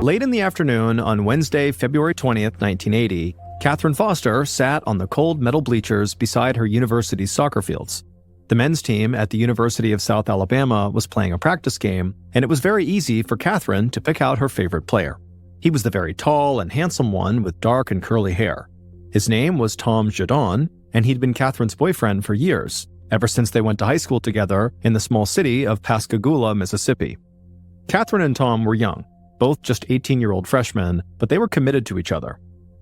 Late in the afternoon on Wednesday, February 20th, 1980, Catherine Foster sat on the cold metal bleachers beside her university's soccer fields. The men's team at the University of South Alabama was playing a practice game, and it was very easy for Catherine to pick out her favorite player. He was the very tall and handsome one with dark and curly hair. His name was Tom Jadon, and he'd been Catherine's boyfriend for years, ever since they went to high school together in the small city of Pascagoula, Mississippi. Catherine and Tom were young, both just 18-year-old freshmen, but they were committed to each other.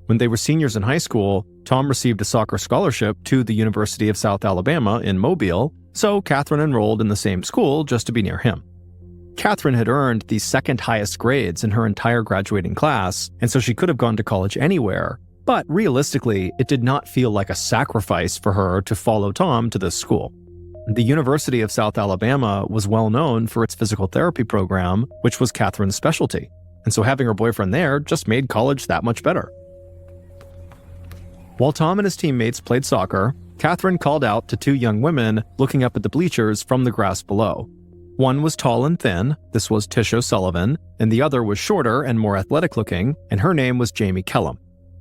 When they were seniors in high school, Tom received a soccer scholarship to the University of South Alabama in Mobile, so Catherine enrolled in the same school just to be near him. Catherine had earned the second highest grades in her entire graduating class, and so she could have gone to college anywhere, but realistically, it did not feel like a sacrifice for her to follow Tom to this school. The University of South Alabama was well known for its physical therapy program, which was Catherine's specialty, and so having her boyfriend there just made college that much better. While Tom and his teammates played soccer, Catherine called out to two young women looking up at the bleachers from the grass below. One was tall and thin, this was Tish O'Sullivan, and the other was shorter and more athletic-looking, and her name was Jamie Kellum.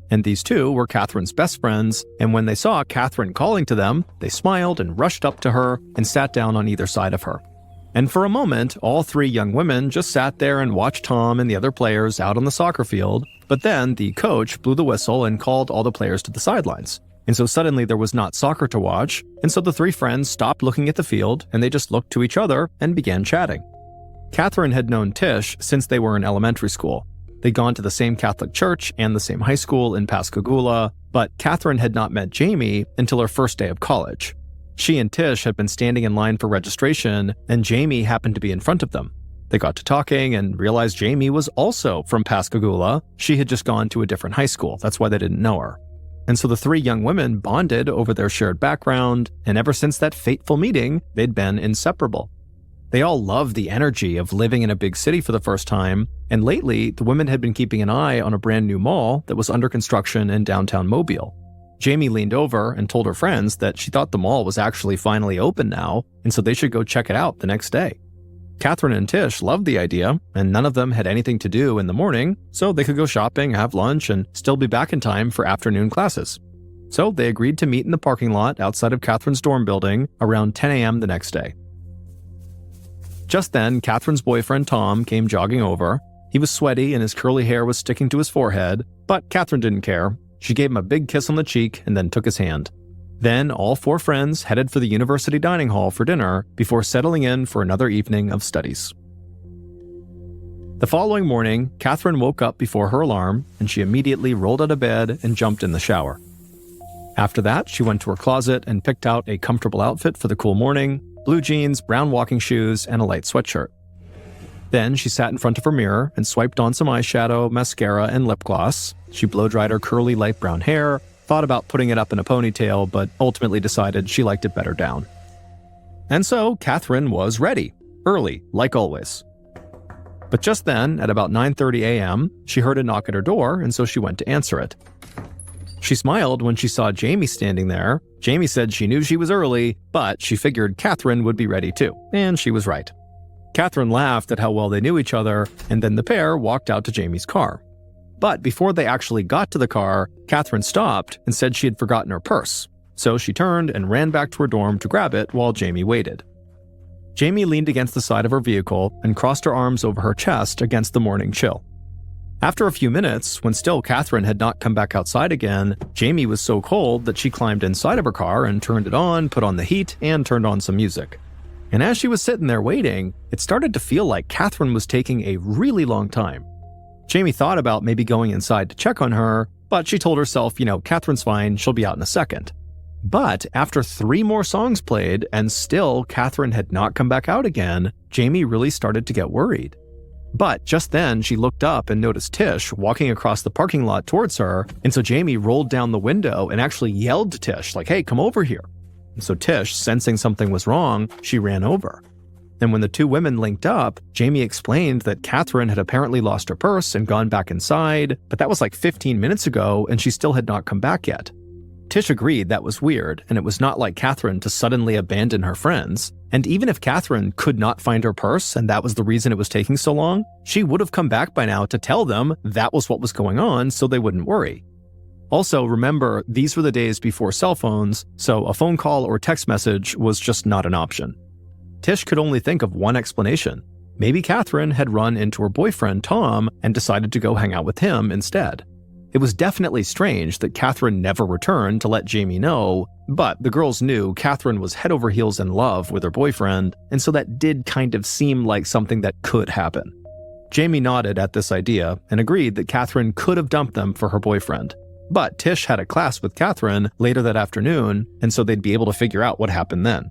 And these two were Catherine's best friends, and when they saw Catherine calling to them, they smiled and rushed up to her and sat down on either side of her. And for a moment, all three young women just sat there and watched Tom and the other players out on the soccer field, but then the coach blew the whistle and called all the players to the sidelines. And so suddenly there was not soccer to watch, and so the three friends stopped looking at the field and they just looked to each other and began chatting. Catherine had known Tish since they were in elementary school. They'd gone to the same Catholic church and the same high school in Pascagoula, but Catherine had not met Jamie until her first day of college. She and Tish had been standing in line for registration, and Jamie happened to be in front of them. They got to talking and realized Jamie was also from Pascagoula. She had just gone to a different high school. That's why they didn't know her. And so the three young women bonded over their shared background, and ever since that fateful meeting, they'd been inseparable. They all loved the energy of living in a big city for the first time, and lately, the women had been keeping an eye on a brand new mall that was under construction in downtown Mobile. Jamie leaned over and told her friends that she thought the mall was actually finally open now, and so they should go check it out the next day. Catherine and Tish loved the idea, and none of them had anything to do in the morning, so they could go shopping, have lunch, and still be back in time for afternoon classes. So they agreed to meet in the parking lot outside of Catherine's dorm building around 10 a.m. the next day. Just then, Catherine's boyfriend Tom came jogging over. He was sweaty and his curly hair was sticking to his forehead, but Catherine didn't care. She gave him a big kiss on the cheek and then took his hand. Then all four friends headed for the university dining hall for dinner before settling in for another evening of studies. The following morning, Catherine woke up before her alarm and she immediately rolled out of bed and jumped in the shower. After that, she went to her closet and picked out a comfortable outfit for the cool morning: blue jeans, brown walking shoes, and a light sweatshirt. Then she sat in front of her mirror and swiped on some eyeshadow, mascara, and lip gloss. She blow-dried her curly light brown hair, thought about putting it up in a ponytail, but ultimately decided she liked it better down. And so Catherine was ready, early, like always. But just then, at about 9:30 a.m., she heard a knock at her door, and so she went to answer it. She smiled when she saw Jamie standing there. Jamie said she knew she was early, but she figured Catherine would be ready too, and she was right. Catherine laughed at how well they knew each other, and then the pair walked out to Jamie's car. But before they actually got to the car, Catherine stopped and said she had forgotten her purse. So she turned and ran back to her dorm to grab it while Jamie waited. Jamie leaned against the side of her vehicle and crossed her arms over her chest against the morning chill. After a few minutes, when still Catherine had not come back outside again, Jamie was so cold that she climbed inside of her car and turned it on, put on the heat, and turned on some music. And as she was sitting there waiting, it started to feel like Catherine was taking a really long time. Jamie thought about maybe going inside to check on her, but she told herself, Catherine's fine, she'll be out in a second. But after 3 more songs played and still Catherine had not come back out again, Jamie really started to get worried. But just then she looked up and noticed Tish walking across the parking lot towards her, and so Jamie rolled down the window and actually yelled to Tish, like, "Hey, come over here." And so Tish, sensing something was wrong, she ran over. And when the two women linked up, Jamie explained that Catherine had apparently lost her purse and gone back inside, but that was like 15 minutes ago and she still had not come back yet. Tish agreed that was weird, and it was not like Catherine to suddenly abandon her friends. And even if Catherine could not find her purse and that was the reason it was taking so long, she would have come back by now to tell them that was what was going on so they wouldn't worry. Also, remember, these were the days before cell phones, so a phone call or text message was just not an option. Tish could only think of one explanation. Maybe Catherine had run into her boyfriend, Tom, and decided to go hang out with him instead. It was definitely strange that Catherine never returned to let Jamie know, but the girls knew Catherine was head over heels in love with her boyfriend, and so that did kind of seem like something that could happen. Jamie nodded at this idea and agreed that Catherine could have dumped them for her boyfriend. But Tish had a class with Catherine later that afternoon, and so they'd be able to figure out what happened then.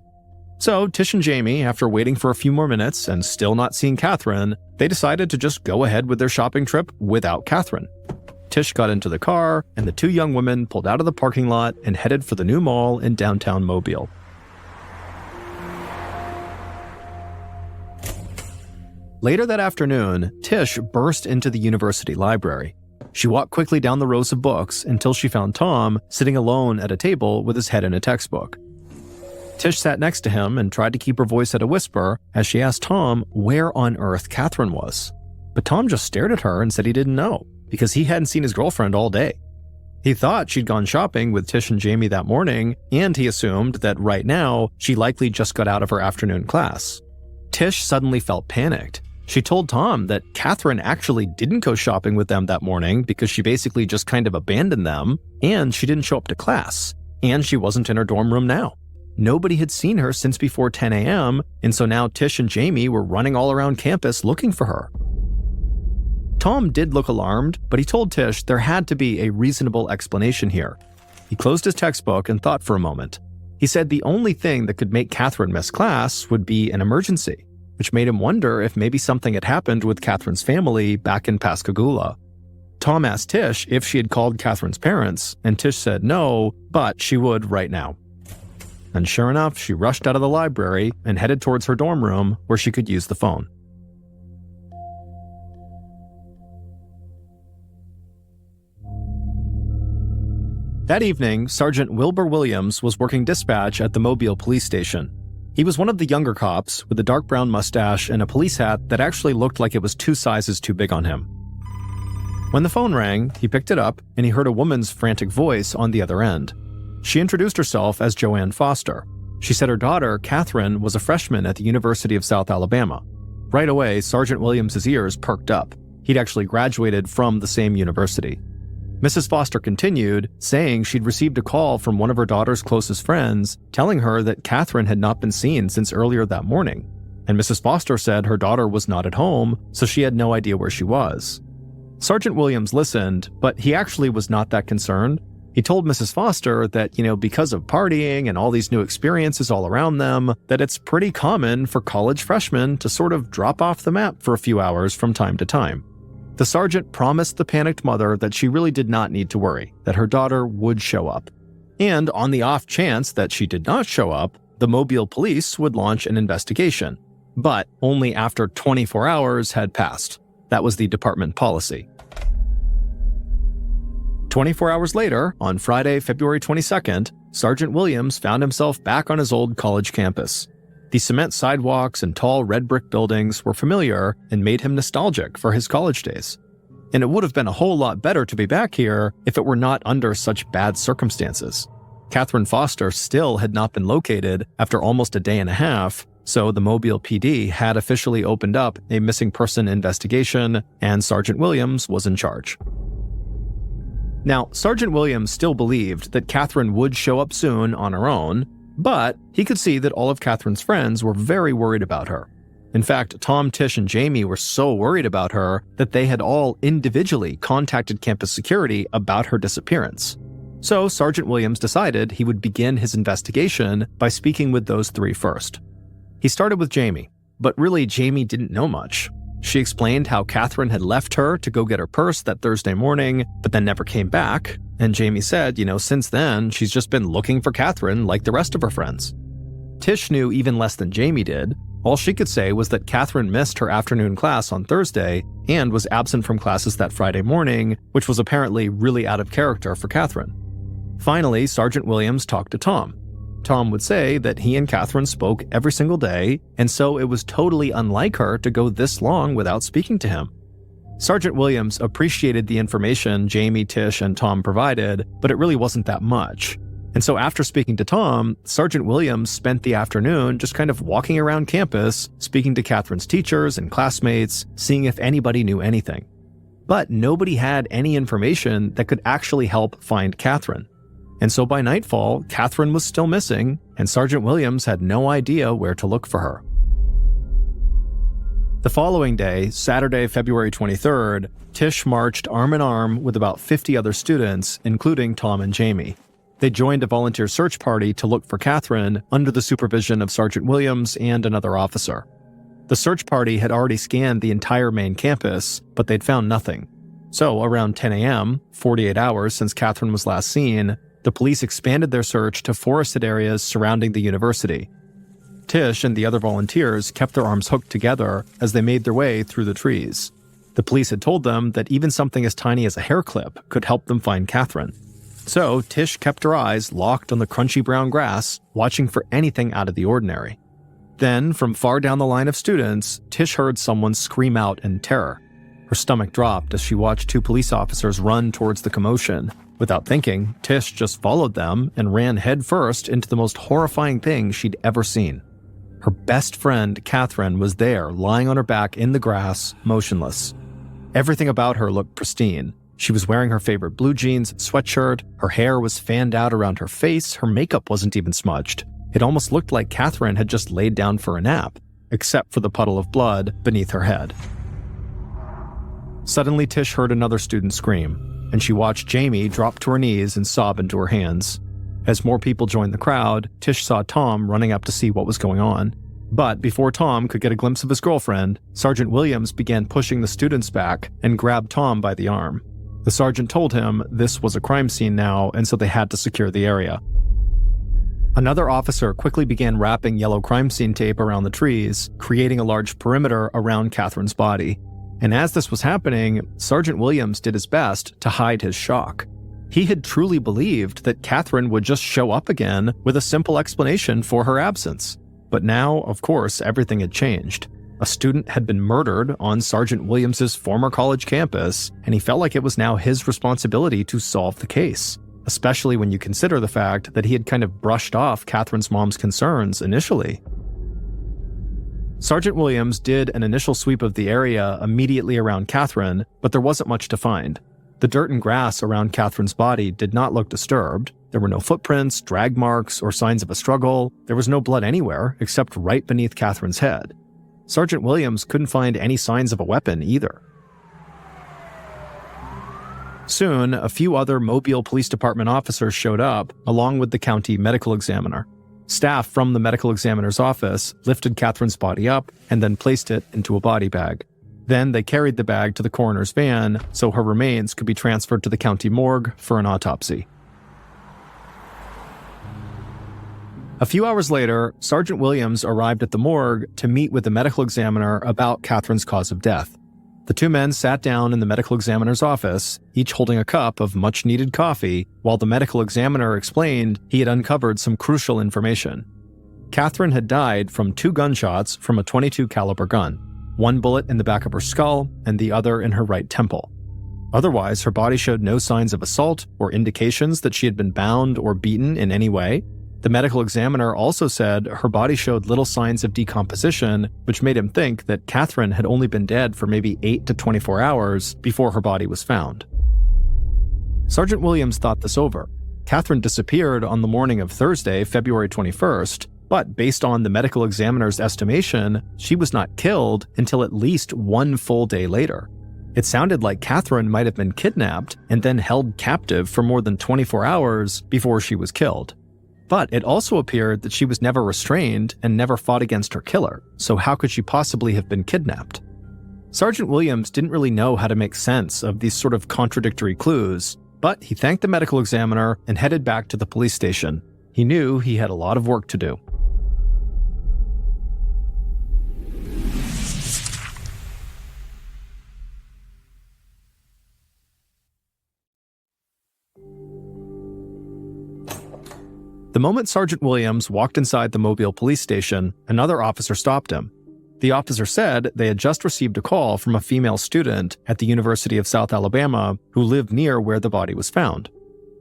So Tish and Jamie, after waiting for a few more minutes and still not seeing Catherine, they decided to just go ahead with their shopping trip without Catherine. Tish got into the car, and the two young women pulled out of the parking lot and headed for the new mall in downtown Mobile. Later that afternoon, Tish burst into the university library. She walked quickly down the rows of books until she found Tom sitting alone at a table with his head in a textbook. Tish sat next to him and tried to keep her voice at a whisper as she asked Tom where on earth Catherine was. But Tom just stared at her and said he didn't know, because he hadn't seen his girlfriend all day. He thought she'd gone shopping with Tish and Jamie that morning, and he assumed that right now she likely just got out of her afternoon class. Tish suddenly felt panicked. She told Tom that Catherine actually didn't go shopping with them that morning because she basically just kind of abandoned them, and she didn't show up to class, and she wasn't in her dorm room now. Nobody had seen her since before 10 a.m., and so now Tish and Jamie were running all around campus looking for her. Tom did look alarmed, but he told Tish there had to be a reasonable explanation here. He closed his textbook and thought for a moment. He said the only thing that could make Catherine miss class would be an emergency, which made him wonder if maybe something had happened with Catherine's family back in Pascagoula. Tom asked Tish if she had called Catherine's parents, and Tish said no, but she would right now. And sure enough, she rushed out of the library and headed towards her dorm room where she could use the phone. That evening, Sergeant Wilbur Williams was working dispatch at the Mobile police station. He was one of the younger cops with a dark brown mustache and a police hat that actually looked like it was 2 sizes too big on him. When the phone rang, he picked it up and he heard a woman's frantic voice on the other end. She introduced herself as Joanne Foster. She said her daughter, Catherine, was a freshman at the University of South Alabama. Right away, Sergeant Williams' ears perked up. He'd actually graduated from the same university. Mrs. Foster continued, saying she'd received a call from one of her daughter's closest friends telling her that Catherine had not been seen since earlier that morning. And Mrs. Foster said her daughter was not at home, so she had no idea where she was. Sergeant Williams listened, but he actually was not that concerned. He told Mrs. Foster that, because of partying and all these new experiences all around them, that it's pretty common for college freshmen to sort of drop off the map for a few hours from time to time. The sergeant promised the panicked mother that she really did not need to worry, that her daughter would show up. And on the off chance that she did not show up, the Mobile police would launch an investigation. But only after 24 hours had passed. That was the department policy. 24 hours later, on Friday, February 22nd, Sergeant Williams found himself back on his old college campus. The cement sidewalks and tall red brick buildings were familiar and made him nostalgic for his college days. And it would have been a whole lot better to be back here if it were not under such bad circumstances. Catherine Foster still had not been located after almost a day and a half, so the Mobile PD had officially opened up a missing person investigation, and Sergeant Williams was in charge. Now, Sergeant Williams still believed that Catherine would show up soon on her own, but he could see that all of Catherine's friends were very worried about her. In fact, Tom, Tish, and Jamie were so worried about her that they had all individually contacted campus security about her disappearance. So Sergeant Williams decided he would begin his investigation by speaking with those 3 first. He started with Jamie, but really Jamie didn't know much. She explained how Catherine had left her to go get her purse that Thursday morning, but then never came back. And Jamie said, since then, she's just been looking for Catherine like the rest of her friends. Tish knew even less than Jamie did. All she could say was that Catherine missed her afternoon class on Thursday and was absent from classes that Friday morning, which was apparently really out of character for Catherine. Finally, Sergeant Williams talked to Tom. Tom would say that he and Catherine spoke every single day, and so it was totally unlike her to go this long without speaking to him. Sergeant Williams appreciated the information Jamie, Tish, and Tom provided, but it really wasn't that much. And so after speaking to Tom, Sergeant Williams spent the afternoon just kind of walking around campus, speaking to Catherine's teachers and classmates, seeing if anybody knew anything. But nobody had any information that could actually help find Catherine. And so by nightfall, Catherine was still missing, and Sergeant Williams had no idea where to look for her. The following day, Saturday, February 23rd, Tish marched arm in arm with about 50 other students, including Tom and Jamie. They joined a volunteer search party to look for Catherine under the supervision of Sergeant Williams and another officer. The search party had already scanned the entire main campus, but they'd found nothing. So around 10 a.m., 48 hours since Catherine was last seen, the police expanded their search to forested areas surrounding the university. Tish and the other volunteers kept their arms hooked together as they made their way through the trees. The police had told them that even something as tiny as a hair clip could help them find Catherine. So Tish kept her eyes locked on the crunchy brown grass, watching for anything out of the ordinary. Then, from far down the line of students, Tish heard someone scream out in terror. Her stomach dropped as she watched two police officers run towards the commotion. Without thinking, Tish just followed them and ran headfirst into the most horrifying thing she'd ever seen. Her best friend, Catherine, was there, lying on her back in the grass, motionless. Everything about her looked pristine. She was wearing her favorite blue jeans and sweatshirt, her hair was fanned out around her face, her makeup wasn't even smudged. It almost looked like Catherine had just laid down for a nap, except for the puddle of blood beneath her head. Suddenly, Tish heard another student scream, and she watched Jamie drop to her knees and sob into her hands. As more people joined the crowd, Tish saw Tom running up to see what was going on. But before Tom could get a glimpse of his girlfriend, Sergeant Williams began pushing the students back and grabbed Tom by the arm. The sergeant told him this was a crime scene now, and so they had to secure the area. Another officer quickly began wrapping yellow crime scene tape around the trees, creating a large perimeter around Catherine's body. And as this was happening, Sergeant Williams did his best to hide his shock. He had truly believed that Catherine would just show up again with a simple explanation for her absence. But now, of course, everything had changed. A student had been murdered on Sergeant Williams's former college campus, and he felt like it was now his responsibility to solve the case, especially when you consider the fact that he had kind of brushed off Catherine's mom's concerns initially. Sergeant Williams did an initial sweep of the area immediately around Catherine, but there wasn't much to find. The dirt and grass around Catherine's body did not look disturbed. There were no footprints, drag marks, or signs of a struggle. There was no blood anywhere except right beneath Catherine's head. Sergeant Williams couldn't find any signs of a weapon either. Soon, a few other Mobile Police Department officers showed up, along with the county medical examiner. Staff from the medical examiner's office lifted Catherine's body up and then placed it into a body bag. Then they carried the bag to the coroner's van so her remains could be transferred to the county morgue for an autopsy. A few hours later, Sergeant Williams arrived at the morgue to meet with the medical examiner about Catherine's cause of death. The two men sat down in the medical examiner's office, each holding a cup of much-needed coffee, while the medical examiner explained he had uncovered some crucial information. Catherine had died from 2 gunshots from a .22 caliber gun, 1 bullet in the back of her skull and the other in her right temple. Otherwise, her body showed no signs of assault or indications that she had been bound or beaten in any way. The medical examiner also said her body showed little signs of decomposition, which made him think that Catherine had only been dead for maybe 8 to 24 hours before her body was found. Sergeant Williams thought this over. Catherine disappeared on the morning of Thursday, February 21st, but based on the medical examiner's estimation, she was not killed until at least 1 full day later. It sounded like Catherine might have been kidnapped and then held captive for more than 24 hours before she was killed. But it also appeared that she was never restrained and never fought against her killer, so how could she possibly have been kidnapped? Sergeant Williams didn't really know how to make sense of these sort of contradictory clues, but he thanked the medical examiner and headed back to the police station. He knew he had a lot of work to do. The moment Sergeant Williams walked inside the Mobile police station, another officer stopped him. The officer said they had just received a call from a female student at the University of South Alabama who lived near where the body was found.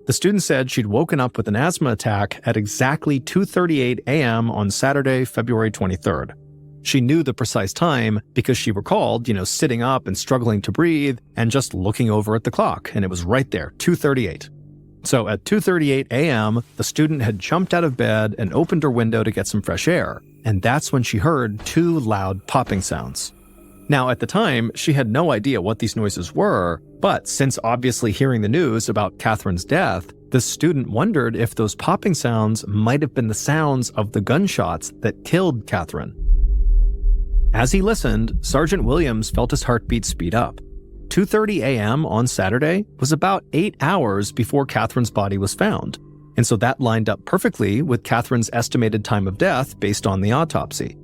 The student said she'd woken up with an asthma attack at exactly 2:38 a.m. on Saturday, February 23rd. She knew the precise time because she recalled, sitting up and struggling to breathe and just looking over at the clock, and it was right there, 2:38. So at 2:38 a.m., the student had jumped out of bed and opened her window to get some fresh air, and that's when she heard two loud popping sounds. Now, at the time, she had no idea what these noises were, but since obviously hearing the news about Catherine's death, the student wondered if those popping sounds might have been the sounds of the gunshots that killed Catherine. As he listened, Sergeant Williams felt his heartbeat speed up. 2:30 a.m. on Saturday was about 8 hours before Catherine's body was found, and so that lined up perfectly with Catherine's estimated time of death based on the autopsy.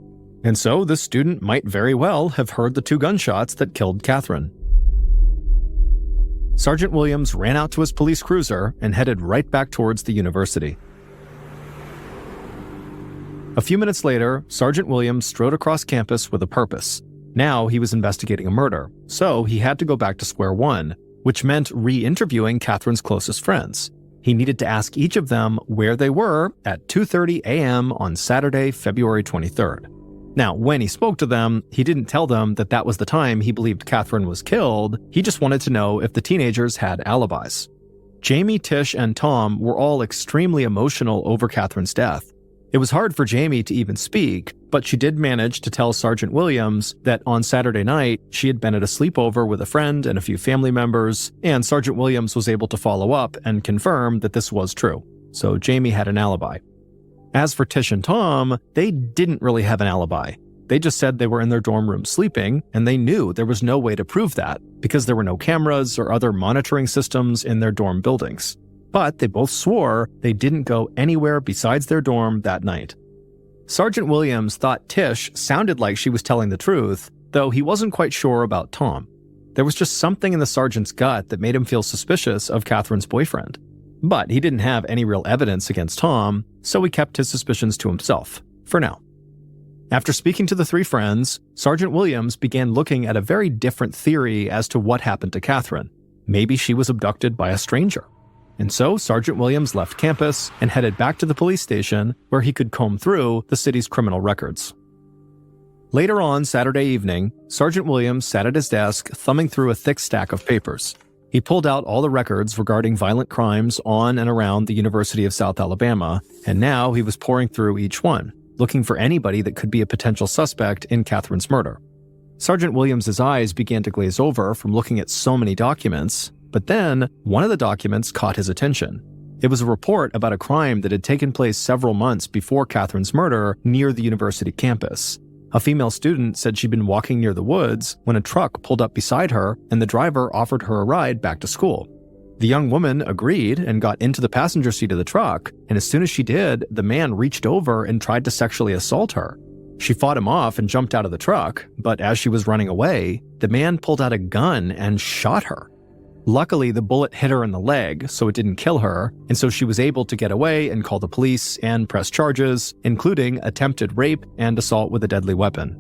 And so this student might very well have heard the two gunshots that killed Catherine. Sergeant Williams ran out to his police cruiser and headed right back towards the university. A few minutes later, Sergeant Williams strode across campus with a purpose. Now he was investigating a murder, so he had to go back to square one, which meant re-interviewing Catherine's closest friends. He needed to ask each of them where they were at 2:30 a.m. on Saturday, February 23rd. Now, when he spoke to them, he didn't tell them that that was the time he believed Catherine was killed. He just wanted to know if the teenagers had alibis. Jamie, Tish, and Tom were all extremely emotional over Catherine's death. It was hard for Jamie to even speak, but she did manage to tell Sergeant Williams that on Saturday night, she had been at a sleepover with a friend and a few family members, and Sergeant Williams was able to follow up and confirm that this was true. So Jamie had an alibi. As for Tish and Tom, they didn't really have an alibi. They just said they were in their dorm room sleeping, and they knew there was no way to prove that because there were no cameras or other monitoring systems in their dorm buildings. But they both swore they didn't go anywhere besides their dorm that night. Sergeant Williams thought Tish sounded like she was telling the truth, though he wasn't quite sure about Tom. There was just something in the sergeant's gut that made him feel suspicious of Catherine's boyfriend. But he didn't have any real evidence against Tom, so he kept his suspicions to himself, for now. After speaking to the three friends, Sergeant Williams began looking at a very different theory as to what happened to Catherine. Maybe she was abducted by a stranger. And so Sergeant Williams left campus and headed back to the police station where he could comb through the city's criminal records. Later on Saturday evening, Sergeant Williams sat at his desk thumbing through a thick stack of papers. He pulled out all the records regarding violent crimes on and around the University of South Alabama, and now he was poring through each one, looking for anybody that could be a potential suspect in Catherine's murder. Sergeant Williams' eyes began to glaze over from looking at so many documents, but then one of the documents caught his attention. It was a report about a crime that had taken place several months before Catherine's murder near the university campus. A female student said she'd been walking near the woods when a truck pulled up beside her and the driver offered her a ride back to school. The young woman agreed and got into the passenger seat of the truck, and as soon as she did, the man reached over and tried to sexually assault her. She fought him off and jumped out of the truck, but as she was running away, the man pulled out a gun and shot her. Luckily, the bullet hit her in the leg, so it didn't kill her, and so she was able to get away and call the police and press charges, including attempted rape and assault with a deadly weapon.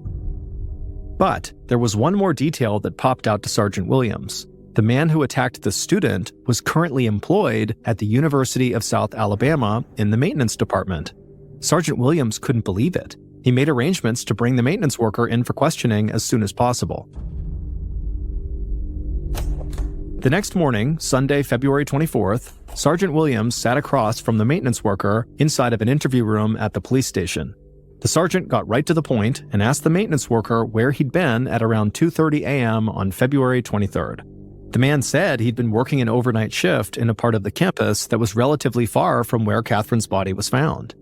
But there was one more detail that popped out to Sergeant Williams. The man who attacked the student was currently employed at the University of South Alabama in the maintenance department. Sergeant Williams couldn't believe it. He made arrangements to bring the maintenance worker in for questioning as soon as possible. The next morning, Sunday, February 24th, Sergeant Williams sat across from the maintenance worker inside of an interview room at the police station. The sergeant got right to the point and asked the maintenance worker where he'd been at around 2:30 a.m. on February 23rd. The man said he'd been working an overnight shift in a part of the campus that was relatively far from where Catherine's body was found.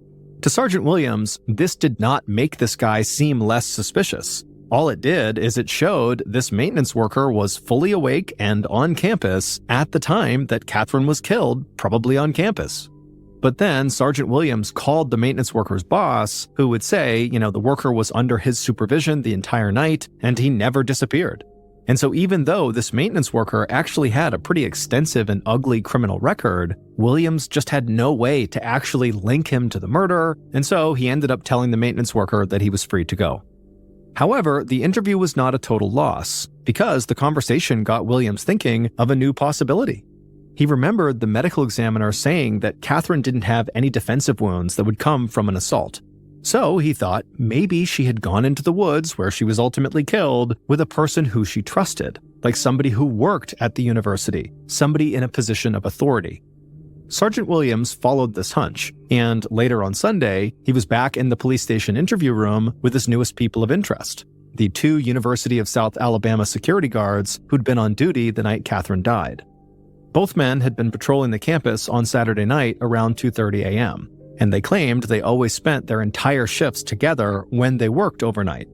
To Sergeant Williams, this did not make this guy seem less suspicious. All it did is it showed this maintenance worker was fully awake and on campus at the time that Catherine was killed, probably on campus. But then Sergeant Williams called the maintenance worker's boss, who would say, the worker was under his supervision the entire night and he never disappeared. And so even though this maintenance worker actually had a pretty extensive and ugly criminal record, Williams just had no way to actually link him to the murder, and so he ended up telling the maintenance worker that he was free to go. However, the interview was not a total loss, because the conversation got Williams thinking of a new possibility. He remembered the medical examiner saying that Catherine didn't have any defensive wounds that would come from an assault. So he thought maybe she had gone into the woods where she was ultimately killed with a person who she trusted, like somebody who worked at the university, somebody in a position of authority. Sergeant Williams followed this hunch, and later on Sunday, he was back in the police station interview room with his newest people of interest, the 2 University of South Alabama security guards who'd been on duty the night Catherine died. Both men had been patrolling the campus on Saturday night around 2:30 a.m., and they claimed they always spent their entire shifts together when they worked overnight.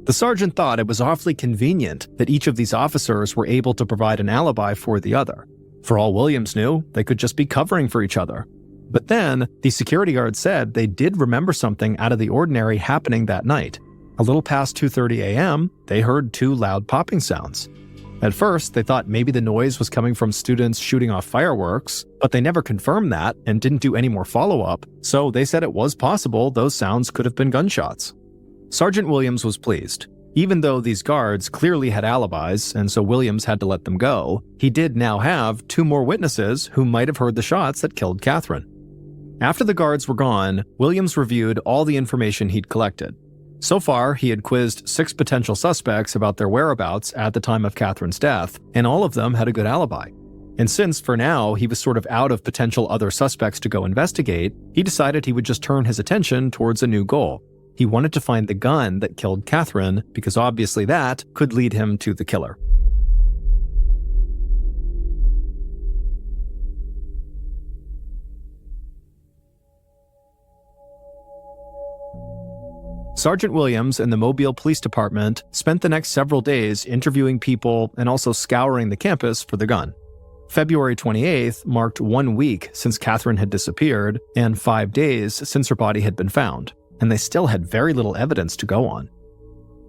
The sergeant thought it was awfully convenient that each of these officers were able to provide an alibi for the other. For all Williams knew, they could just be covering for each other. But then, the security guard said they did remember something out of the ordinary happening that night. A little past 2:30 a.m., they heard 2 loud popping sounds. At first, they thought maybe the noise was coming from students shooting off fireworks, but they never confirmed that and didn't do any more follow-up, so they said it was possible those sounds could have been gunshots. Sergeant Williams was pleased. Even though these guards clearly had alibis, and so Williams had to let them go, he did now have 2 more witnesses who might have heard the shots that killed Catherine. After the guards were gone, Williams reviewed all the information he'd collected. So far, he had quizzed 6 potential suspects about their whereabouts at the time of Catherine's death, and all of them had a good alibi. And since, for now, he was sort of out of potential other suspects to go investigate, he decided he would just turn his attention towards a new goal. He wanted to find the gun that killed Catherine, because obviously that could lead him to the killer. Sergeant Williams and the Mobile Police Department spent the next several days interviewing people and also scouring the campus for the gun. February 28th marked 1 week since Catherine had disappeared and 5 days since her body had been found, and they still had very little evidence to go on.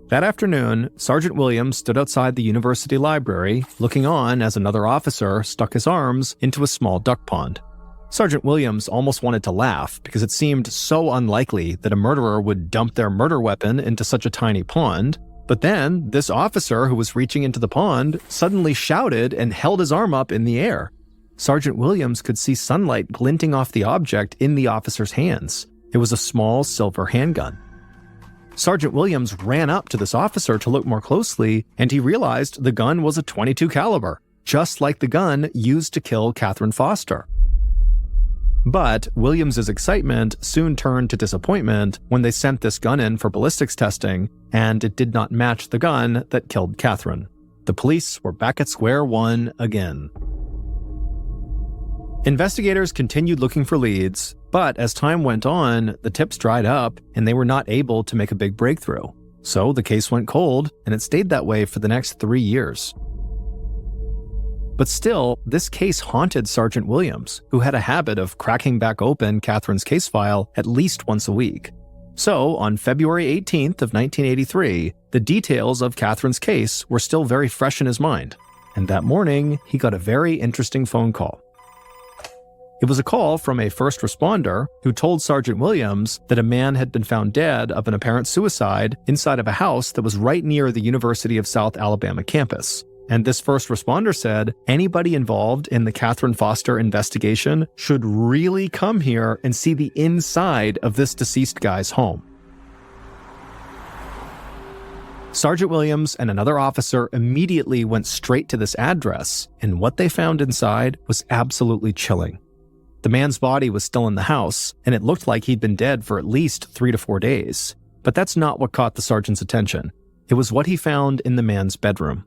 That afternoon, Sergeant Williams stood outside the university library, looking on as another officer stuck his arms into a small duck pond. Sergeant Williams almost wanted to laugh because it seemed so unlikely that a murderer would dump their murder weapon into such a tiny pond, but then this officer who was reaching into the pond suddenly shouted and held his arm up in the air. Sergeant Williams could see sunlight glinting off the object in the officer's hands. It was a small silver handgun. Sergeant Williams ran up to this officer to look more closely, and he realized the gun was a .22 caliber, just like the gun used to kill Catherine Foster. But Williams's excitement soon turned to disappointment when they sent this gun in for ballistics testing, and it did not match the gun that killed Catherine. The police were back at square one again. Investigators continued looking for leads, but as time went on, the tips dried up and they were not able to make a big breakthrough. So the case went cold, and it stayed that way for the next 3 years. But still, this case haunted Sergeant Williams, who had a habit of cracking back open Catherine's case file at least once a week. So, on February 18th of 1983, the details of Catherine's case were still very fresh in his mind. And that morning, he got a very interesting phone call. It was a call from a first responder who told Sergeant Williams that a man had been found dead of an apparent suicide inside of a house that was right near the University of South Alabama campus. And this first responder said anybody involved in the Catherine Foster investigation should really come here and see the inside of this deceased guy's home. Sergeant Williams and another officer immediately went straight to this address, and what they found inside was absolutely chilling. The man's body was still in the house, and it looked like he'd been dead for at least 3 to 4 days. But that's not what caught the sergeant's attention. It was what he found in the man's bedroom.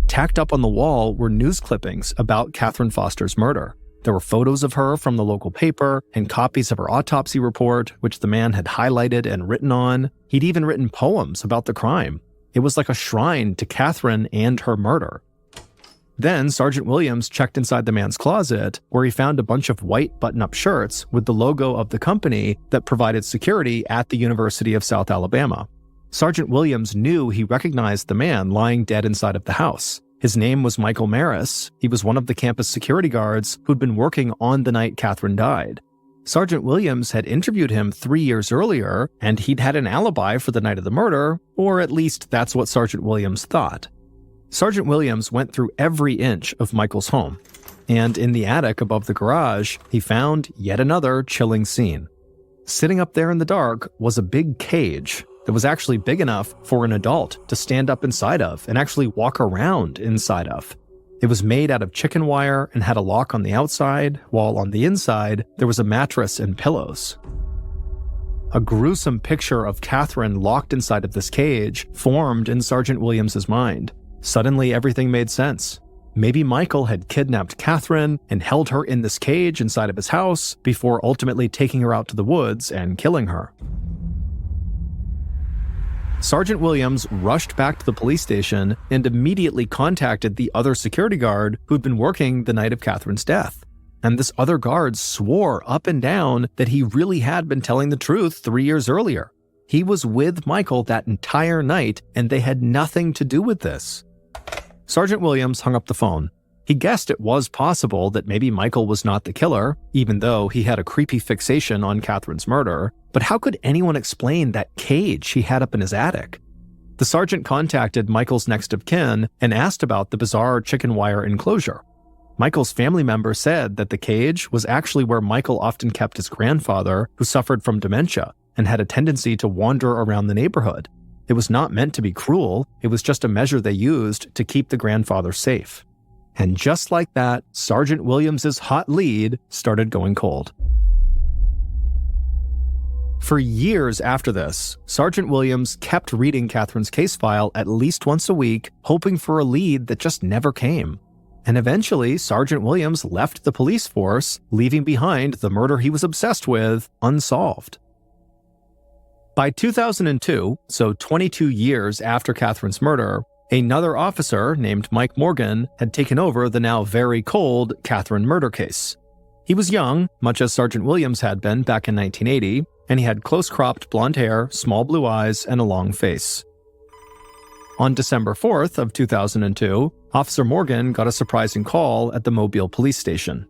Tacked up on the wall were news clippings about Catherine Foster's murder. There were photos of her from the local paper and copies of her autopsy report, which the man had highlighted and written on. He'd even written poems about the crime. It was like a shrine to Catherine and her murder. Then Sergeant Williams checked inside the man's closet, where he found a bunch of white button-up shirts with the logo of the company that provided security at the University of South Alabama. Sergeant Williams knew he recognized the man lying dead inside of the house. His name was Michael Maris. He was one of the campus security guards who'd been working on the night Catherine died. Sergeant Williams had interviewed him 3 years earlier, and he'd had an alibi for the night of the murder, or at least that's what Sergeant Williams thought. Sergeant Williams went through every inch of Michael's home, and in the attic above the garage, he found yet another chilling scene. Sitting up there in the dark was a big cage that was actually big enough for an adult to stand up inside of and actually walk around inside of. It was made out of chicken wire and had a lock on the outside, while on the inside, there was a mattress and pillows. A gruesome picture of Catherine locked inside of this cage formed in Sergeant Williams's mind. Suddenly, everything made sense. Maybe Michael had kidnapped Catherine and held her in this cage inside of his house before ultimately taking her out to the woods and killing her. Sergeant Williams rushed back to the police station and immediately contacted the other security guard who'd been working the night of Catherine's death. And this other guard swore up and down that he really had been telling the truth 3 years earlier. He was with Michael that entire night, and they had nothing to do with this. Sergeant Williams hung up the phone. He guessed it was possible that maybe Michael was not the killer, even though he had a creepy fixation on Catherine's murder. But how could anyone explain that cage he had up in his attic? The sergeant contacted Michael's next of kin and asked about the bizarre chicken wire enclosure. Michael's family member said that the cage was actually where Michael often kept his grandfather, who suffered from dementia and had a tendency to wander around the neighborhood. It was not meant to be cruel, it was just a measure they used to keep the grandfather safe. And just like that, Sergeant Williams's hot lead started going cold. For years after this, Sergeant Williams kept reading Catherine's case file at least once a week, hoping for a lead that just never came. And eventually, Sergeant Williams left the police force, leaving behind the murder he was obsessed with unsolved. By 2002, so 22 years after Catherine's murder, another officer named Mike Morgan had taken over the now very cold Catherine murder case. He was young, much as Sergeant Williams had been back in 1980, and he had close-cropped blonde hair, small blue eyes, and a long face. On December 4th of 2002, Officer Morgan got a surprising call at the Mobile police station.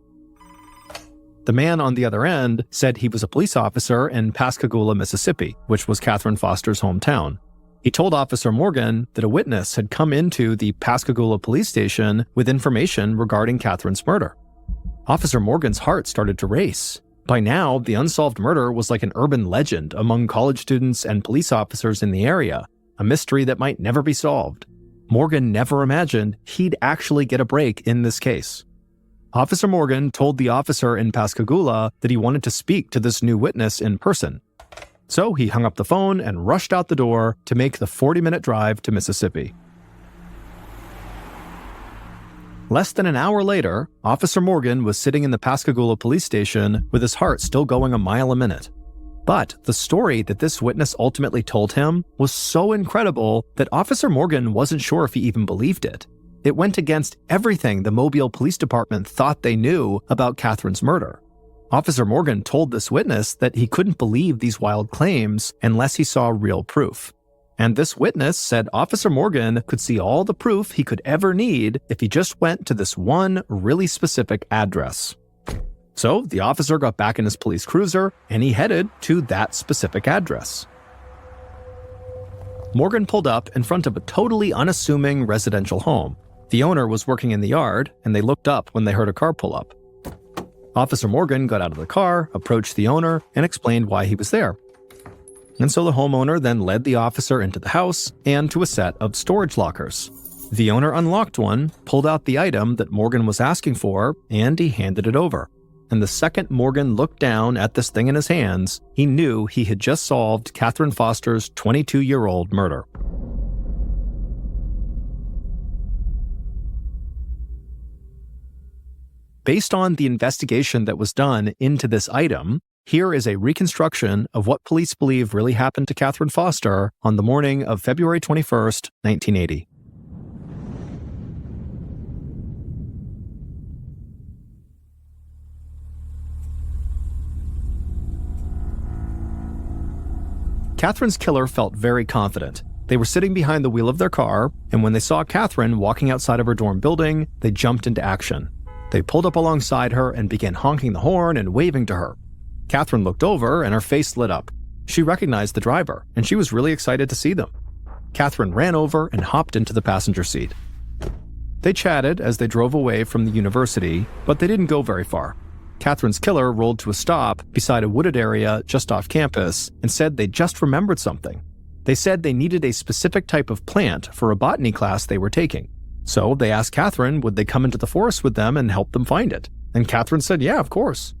The man on the other end said he was a police officer in Pascagoula, Mississippi, which was Catherine Foster's hometown. He told Officer Morgan that a witness had come into the Pascagoula police station with information regarding Catherine's murder. Officer Morgan's heart started to race. By now, the unsolved murder was like an urban legend among college students and police officers in the area, a mystery that might never be solved. Morgan never imagined he'd actually get a break in this case. Officer Morgan told the officer in Pascagoula that he wanted to speak to this new witness in person. So he hung up the phone and rushed out the door to make the 40-minute drive to Mississippi. Less than an hour later, Officer Morgan was sitting in the Pascagoula police station with his heart still going a mile a minute. But the story that this witness ultimately told him was so incredible that Officer Morgan wasn't sure if he even believed it. It went against everything the Mobile Police Department thought they knew about Catherine's murder. Officer Morgan told this witness that he couldn't believe these wild claims unless he saw real proof. And this witness said Officer Morgan could see all the proof he could ever need if he just went to this one really specific address. So the officer got back in his police cruiser and he headed to that specific address. Morgan pulled up in front of a totally unassuming residential home. The owner was working in the yard and they looked up when they heard a car pull up. Officer Morgan got out of the car, approached the owner, and explained why he was there. And so the homeowner then led the officer into the house and to a set of storage lockers. The owner unlocked one, pulled out the item that Morgan was asking for, and he handed it over. And the second Morgan looked down at this thing in his hands, he knew he had just solved Catherine Foster's 22-year-old murder. Based on the investigation that was done into this item, here is a reconstruction of what police believe really happened to Catherine Foster on the morning of February 21st, 1980. Catherine's killer felt very confident. They were sitting behind the wheel of their car, and when they saw Catherine walking outside of her dorm building, they jumped into action. They pulled up alongside her and began honking the horn and waving to her. Catherine looked over and her face lit up. She recognized the driver, and she was really excited to see them. Catherine ran over and hopped into the passenger seat. They chatted as they drove away from the university, but they didn't go very far. Catherine's killer rolled to a stop beside a wooded area just off campus and said they just remembered something. They said they needed a specific type of plant for a botany class they were taking. So they asked Catherine would they come into the forest with them and help them find it. And Catherine said, yeah, of course.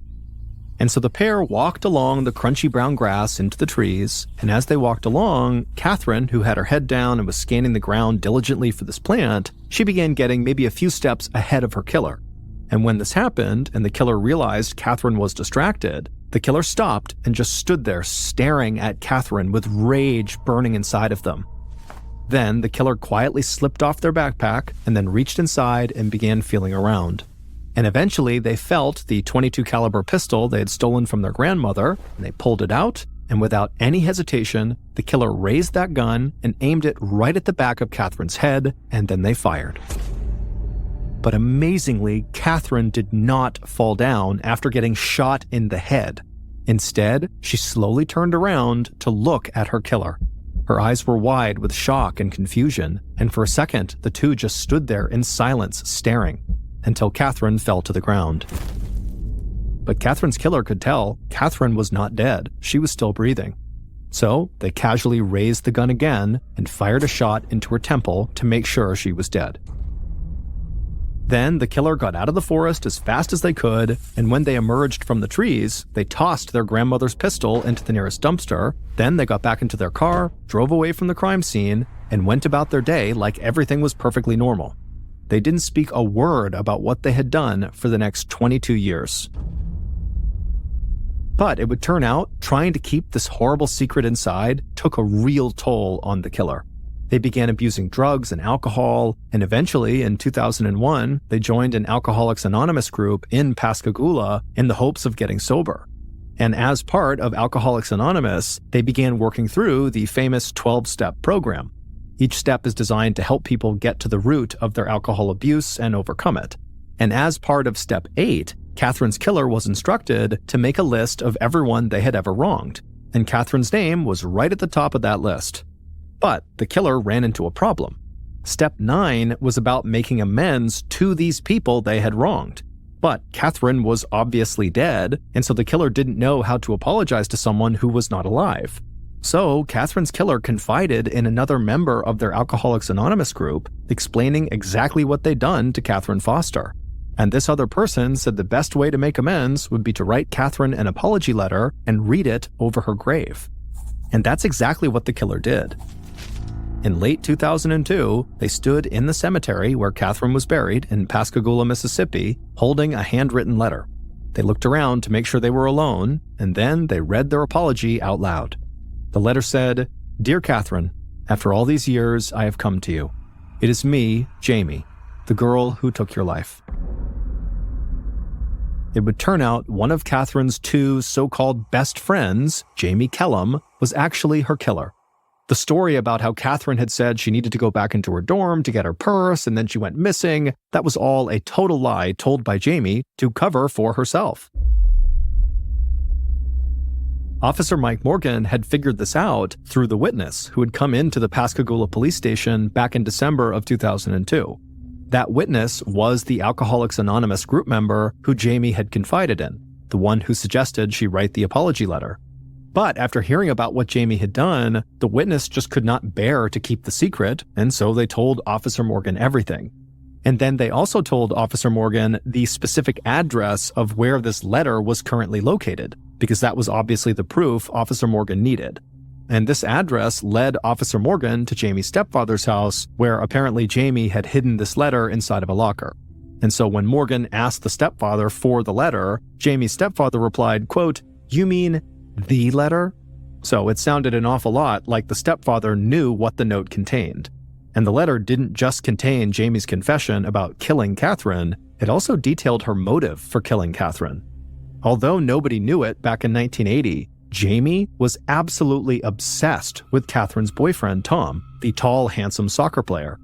And so the pair walked along the crunchy brown grass into the trees, and as they walked along, Catherine, who had her head down and was scanning the ground diligently for this plant, she began getting maybe a few steps ahead of her killer. And when this happened, and the killer realized Catherine was distracted, the killer stopped and just stood there staring at Catherine with rage burning inside of them. Then the killer quietly slipped off their backpack and then reached inside and began feeling around. And eventually they felt the .22 caliber pistol they had stolen from their grandmother, and they pulled it out, and without any hesitation, the killer raised that gun and aimed it right at the back of Catherine's head, and then they fired. But amazingly, Catherine did not fall down after getting shot in the head. Instead, she slowly turned around to look at her killer. Her eyes were wide with shock and confusion, and for a second, the two just stood there in silence, staring, until Catherine fell to the ground. But Catherine's killer could tell Catherine was not dead. She was still breathing. So they casually raised the gun again and fired a shot into her temple to make sure she was dead. Then the killer got out of the forest as fast as they could, and when they emerged from the trees, they tossed their grandmother's pistol into the nearest dumpster. Then they got back into their car, drove away from the crime scene, and went about their day like everything was perfectly normal. They didn't speak a word about what they had done for the next 22 years. But it would turn out trying to keep this horrible secret inside took a real toll on the killer. They began abusing drugs and alcohol, and eventually, in 2001, they joined an Alcoholics Anonymous group in Pascagoula in the hopes of getting sober. And as part of Alcoholics Anonymous, they began working through the famous 12-step program. Each step is designed to help people get to the root of their alcohol abuse and overcome it. And as part of Step 8, Catherine's killer was instructed to make a list of everyone they had ever wronged, and Catherine's name was right at the top of that list. But the killer ran into a problem. Step 9 was about making amends to these people they had wronged. But Catherine was obviously dead, and so the killer didn't know how to apologize to someone who was not alive. So Catherine's killer confided in another member of their Alcoholics Anonymous group, explaining exactly what they'd done to Catherine Foster. And this other person said the best way to make amends would be to write Catherine an apology letter and read it over her grave. And that's exactly what the killer did. In late 2002, they stood in the cemetery where Catherine was buried in Pascagoula, Mississippi, holding a handwritten letter. They looked around to make sure they were alone, and then they read their apology out loud. The letter said, "Dear Catherine, after all these years, I have come to you. It is me, Jamie, the girl who took your life." It would turn out one of Catherine's two so-called best friends, Jamie Kellum, was actually her killer. The story about how Catherine had said she needed to go back into her dorm to get her purse and then she went missing, that was all a total lie told by Jamie to cover for herself. Officer Mike Morgan had figured this out through the witness who had come into the Pascagoula police station back in December of 2002. That witness was the Alcoholics Anonymous group member who Jamie had confided in, the one who suggested she write the apology letter. But after hearing about what Jamie had done, the witness just could not bear to keep the secret, and so they told Officer Morgan everything. And then they also told Officer Morgan the specific address of where this letter was currently located, because that was obviously the proof Officer Morgan needed. And this address led Officer Morgan to Jamie's stepfather's house, where apparently Jamie had hidden this letter inside of a locker. And so when Morgan asked the stepfather for the letter, Jamie's stepfather replied, quote, "You mean the letter?" So it sounded an awful lot like the stepfather knew what the note contained. And the letter didn't just contain Jamie's confession about killing Catherine, it also detailed her motive for killing Catherine. Although nobody knew it back in 1980, Jamie was absolutely obsessed with Catherine's boyfriend, Tom, the tall, handsome soccer player.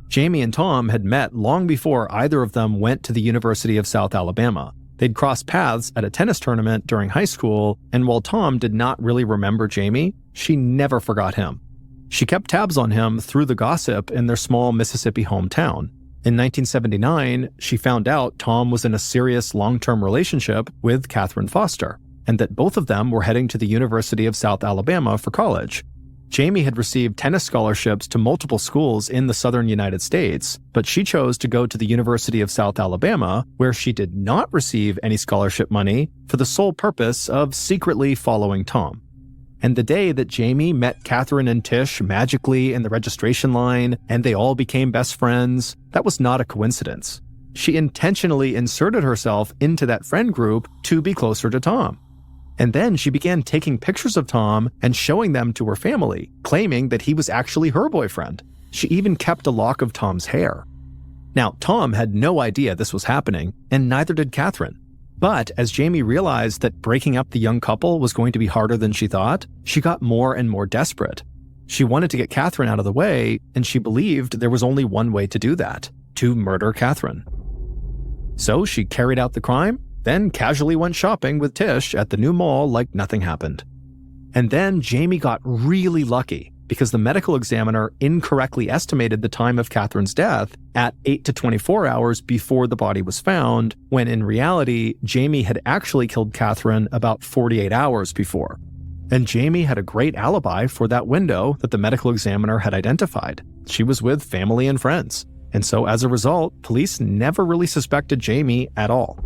Jamie and Tom had met long before either of them went to the University of South Alabama. They'd crossed paths at a tennis tournament during high school, and while Tom did not really remember Jamie, she never forgot him. She kept tabs on him through the gossip in their small Mississippi hometown. In 1979, she found out Tom was in a serious long-term relationship with Catherine Foster, and that both of them were heading to the University of South Alabama for college. Jamie had received tennis scholarships to multiple schools in the southern United States, but she chose to go to the University of South Alabama, where she did not receive any scholarship money, for the sole purpose of secretly following Tom. And the day that Jamie met Catherine and Tish magically in the registration line, and they all became best friends, that was not a coincidence. She intentionally inserted herself into that friend group to be closer to Tom. And then she began taking pictures of Tom and showing them to her family, claiming that he was actually her boyfriend. She even kept a lock of Tom's hair. Now, Tom had no idea this was happening, and neither did Catherine. But as Jamie realized that breaking up the young couple was going to be harder than she thought, she got more and more desperate. She wanted to get Catherine out of the way, and she believed there was only one way to do that: to murder Catherine. So she carried out the crime, then casually went shopping with Tish at the new mall like nothing happened. And then Jamie got really lucky because the medical examiner incorrectly estimated the time of Catherine's death at 8 to 24 hours before the body was found, when in reality, Jamie had actually killed Catherine about 48 hours before. And Jamie had a great alibi for that window that the medical examiner had identified. She was with family and friends. And so as a result, police never really suspected Jamie at all.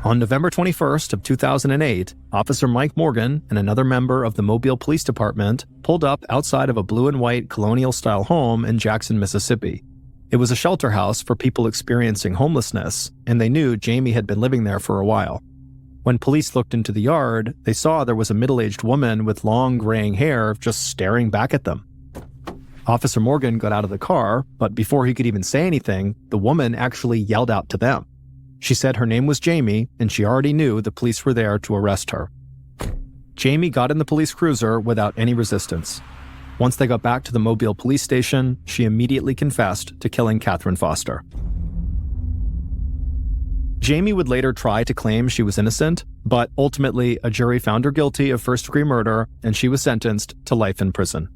On November 21st of 2008, Officer Mike Morgan and another member of the Mobile Police Department pulled up outside of a blue and white colonial-style home in Jackson, Mississippi. It was a shelter house for people experiencing homelessness, and they knew Jamie had been living there for a while. When police looked into the yard, they saw there was a middle-aged woman with long graying hair just staring back at them. Officer Morgan got out of the car, but before he could even say anything, the woman actually yelled out to them. She said her name was Jamie, and she already knew the police were there to arrest her. Jamie got in the police cruiser without any resistance. Once they got back to the Mobile police station, she immediately confessed to killing Catherine Foster. Jamie would later try to claim she was innocent, but ultimately a jury found her guilty of first-degree murder, and she was sentenced to life in prison.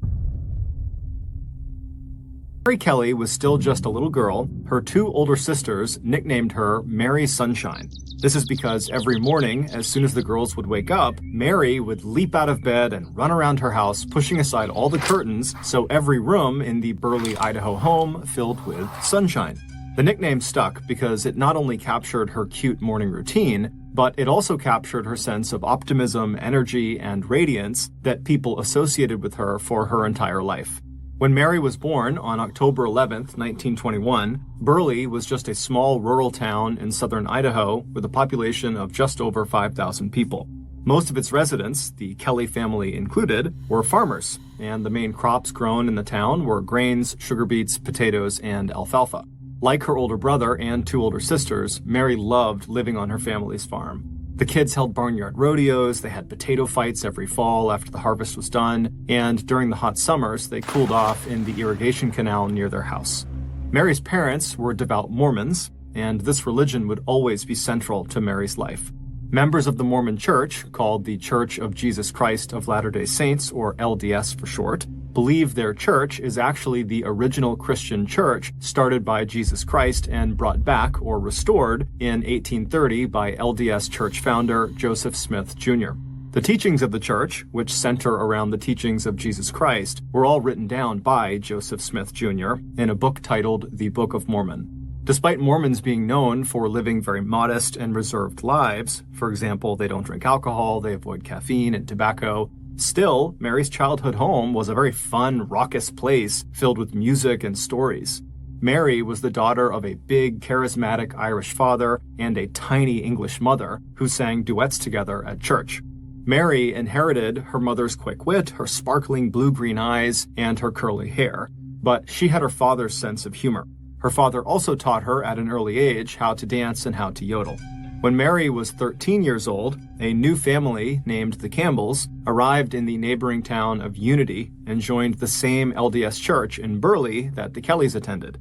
Mary Kelly was still just a little girl. Her two older sisters nicknamed her Mary Sunshine. This is because every morning, as soon as the girls would wake up, Mary would leap out of bed and run around her house, pushing aside all the curtains, so every room in the Burley, Idaho home filled with sunshine. The nickname stuck because it not only captured her cute morning routine, but it also captured her sense of optimism, energy, and radiance that people associated with her for her entire life. When Mary was born on October 11th, 1921, Burley was just a small rural town in southern Idaho with a population of just over 5,000 people. Most of its residents, the Kelly family included, were farmers, and the main crops grown in the town were grains, sugar beets, potatoes, and alfalfa. Like her older brother and two older sisters, Mary loved living on her family's farm. The kids held barnyard rodeos, they had potato fights every fall after the harvest was done, and during the hot summers, they cooled off in the irrigation canal near their house. Mary's parents were devout Mormons, and this religion would always be central to Mary's life. Members of the Mormon Church, called the Church of Jesus Christ of Latter-day Saints, or LDS for short, believe their church is actually the original Christian church started by Jesus Christ and brought back or restored in 1830 by LDS church founder Joseph Smith Jr. The teachings of the church, which center around the teachings of Jesus Christ, were all written down by Joseph Smith Jr. in a book titled The Book of Mormon. Despite Mormons being known for living very modest and reserved lives, for example, they don't drink alcohol, they avoid caffeine and tobacco, still, Mary's childhood home was a very fun, raucous place filled with music and stories. Mary was the daughter of a big, charismatic Irish father and a tiny English mother who sang duets together at church. Mary inherited her mother's quick wit, her sparkling blue-green eyes, and her curly hair, but she had her father's sense of humor. Her father also taught her at an early age how to dance and how to yodel. When Mary was 13 years old, a new family named the Campbells arrived in the neighboring town of Unity and joined the same LDS church in Burley that the Kellys attended.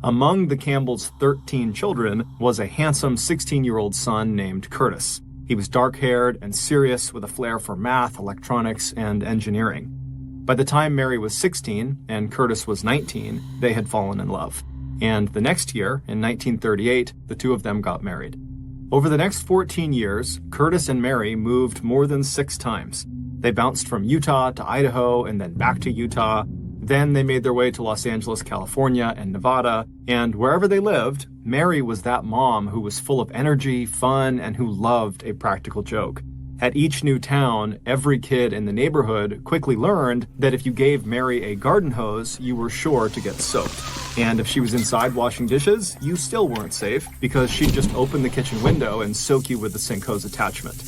Among the Campbells' 13 children was a handsome 16-year-old son named Curtis. He was dark-haired and serious with a flair for math, electronics, and engineering. By the time Mary was 16 and Curtis was 19, they had fallen in love. And the next year, in 1938, the two of them got married. Over the next 14 years, Curtis and Mary moved more than 6 times. They bounced from Utah to Idaho and then back to Utah. Then they made their way to Los Angeles, California, and Nevada. And wherever they lived, Mary was that mom who was full of energy, fun, and who loved a practical joke. At each new town, every kid in the neighborhood quickly learned that if you gave Mary a garden hose, you were sure to get soaked. And if she was inside washing dishes, you still weren't safe because she'd just open the kitchen window and soak you with the sink hose attachment.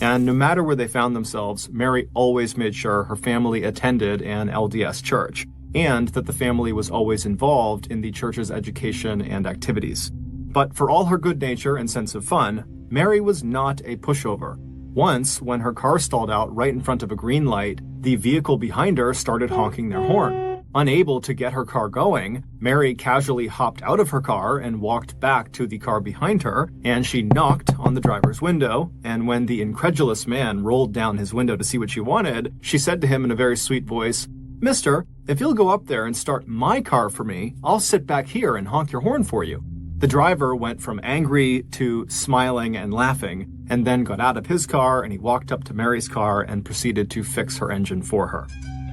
And no matter where they found themselves, Mary always made sure her family attended an LDS church, and that the family was always involved in the church's education and activities. But for all her good nature and sense of fun, Mary was not a pushover. Once, when her car stalled out right in front of a green light, the vehicle behind her started honking their horn. Unable to get her car going, Mary casually hopped out of her car and walked back to the car behind her, and she knocked on the driver's window, and when the incredulous man rolled down his window to see what she wanted, she said to him in a very sweet voice, "Mister, if you'll go up there and start my car for me, I'll sit back here and honk your horn for you." The driver went from angry to smiling and laughing, and then got out of his car and he walked up to Mary's car and proceeded to fix her engine for her.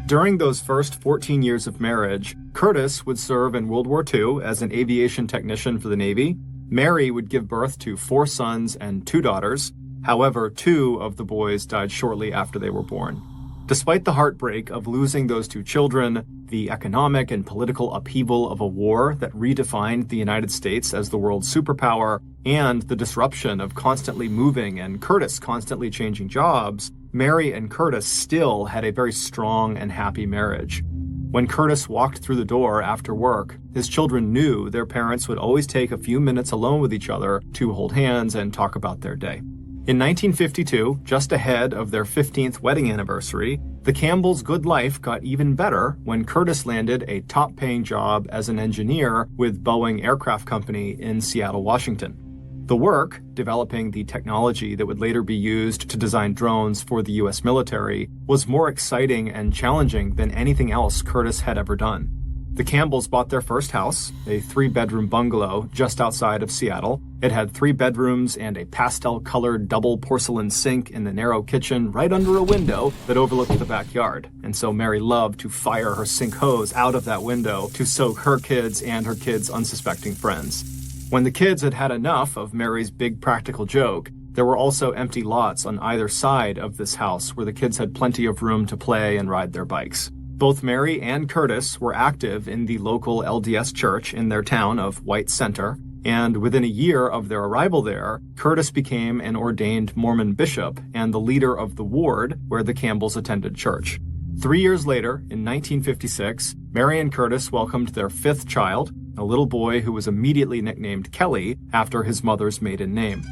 During those first 14 years of marriage, Curtis would serve in World War II as an aviation technician for the Navy. Mary would give birth to 4 sons and 2 daughters. However, 2 of the boys died shortly after they were born. Despite the heartbreak of losing those 2 children, the economic and political upheaval of a war that redefined the United States as the world's superpower, and the disruption of constantly moving and Curtis constantly changing jobs, Mary and Curtis still had a very strong and happy marriage. When Curtis walked through the door after work, his children knew their parents would always take a few minutes alone with each other to hold hands and talk about their day. In 1952, just ahead of their 15th wedding anniversary, the Campbells' good life got even better when Curtis landed a top-paying job as an engineer with Boeing Aircraft Company in Seattle, Washington. The work, developing the technology that would later be used to design drones for the U.S. military, was more exciting and challenging than anything else Curtis had ever done. The Campbells bought their first house, a 3-bedroom bungalow just outside of Seattle. It had 3 bedrooms and a pastel-colored double porcelain sink in the narrow kitchen right under a window that overlooked the backyard. And so Mary loved to fire her sink hose out of that window to soak her kids and her kids' unsuspecting friends. When the kids had had enough of Mary's big practical joke, there were also empty lots on either side of this house where the kids had plenty of room to play and ride their bikes. Both Mary and Curtis were active in the local LDS church in their town of White Center, and within a year of their arrival there, Curtis became an ordained Mormon bishop and the leader of the ward where the Campbells attended church. 3 years later, in 1956, Mary and Curtis welcomed their 5th child, a little boy who was immediately nicknamed Kelly after his mother's maiden name.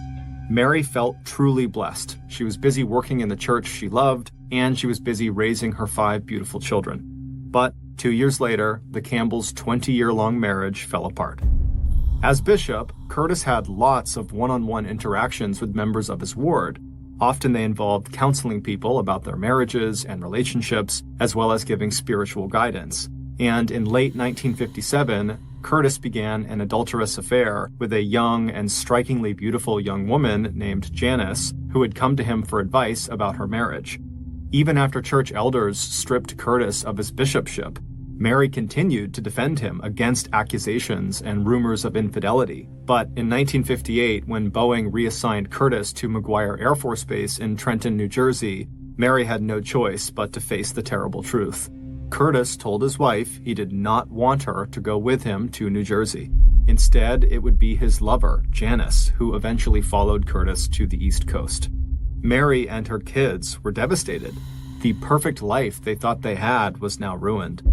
Mary felt truly blessed. She was busy working in the church she loved, and she was busy raising her 5 beautiful children. But 2 years later, the Campbells' 20-year-long marriage fell apart. As bishop, Curtis had lots of one-on-one interactions with members of his ward. Often they involved counseling people about their marriages and relationships, as well as giving spiritual guidance. And in late 1957, Curtis began an adulterous affair with a young and strikingly beautiful young woman named Janice, who had come to him for advice about her marriage. Even after church elders stripped Curtis of his bishopship, Mary continued to defend him against accusations and rumors of infidelity. But in 1958, when Boeing reassigned Curtis to McGuire Air Force Base in Trenton, New Jersey, Mary had no choice but to face the terrible truth. Curtis told his wife he did not want her to go with him to New Jersey. Instead, it would be his lover, Janice, who eventually followed Curtis to the East Coast. Mary and her kids were devastated. The perfect life they thought they had was now ruined.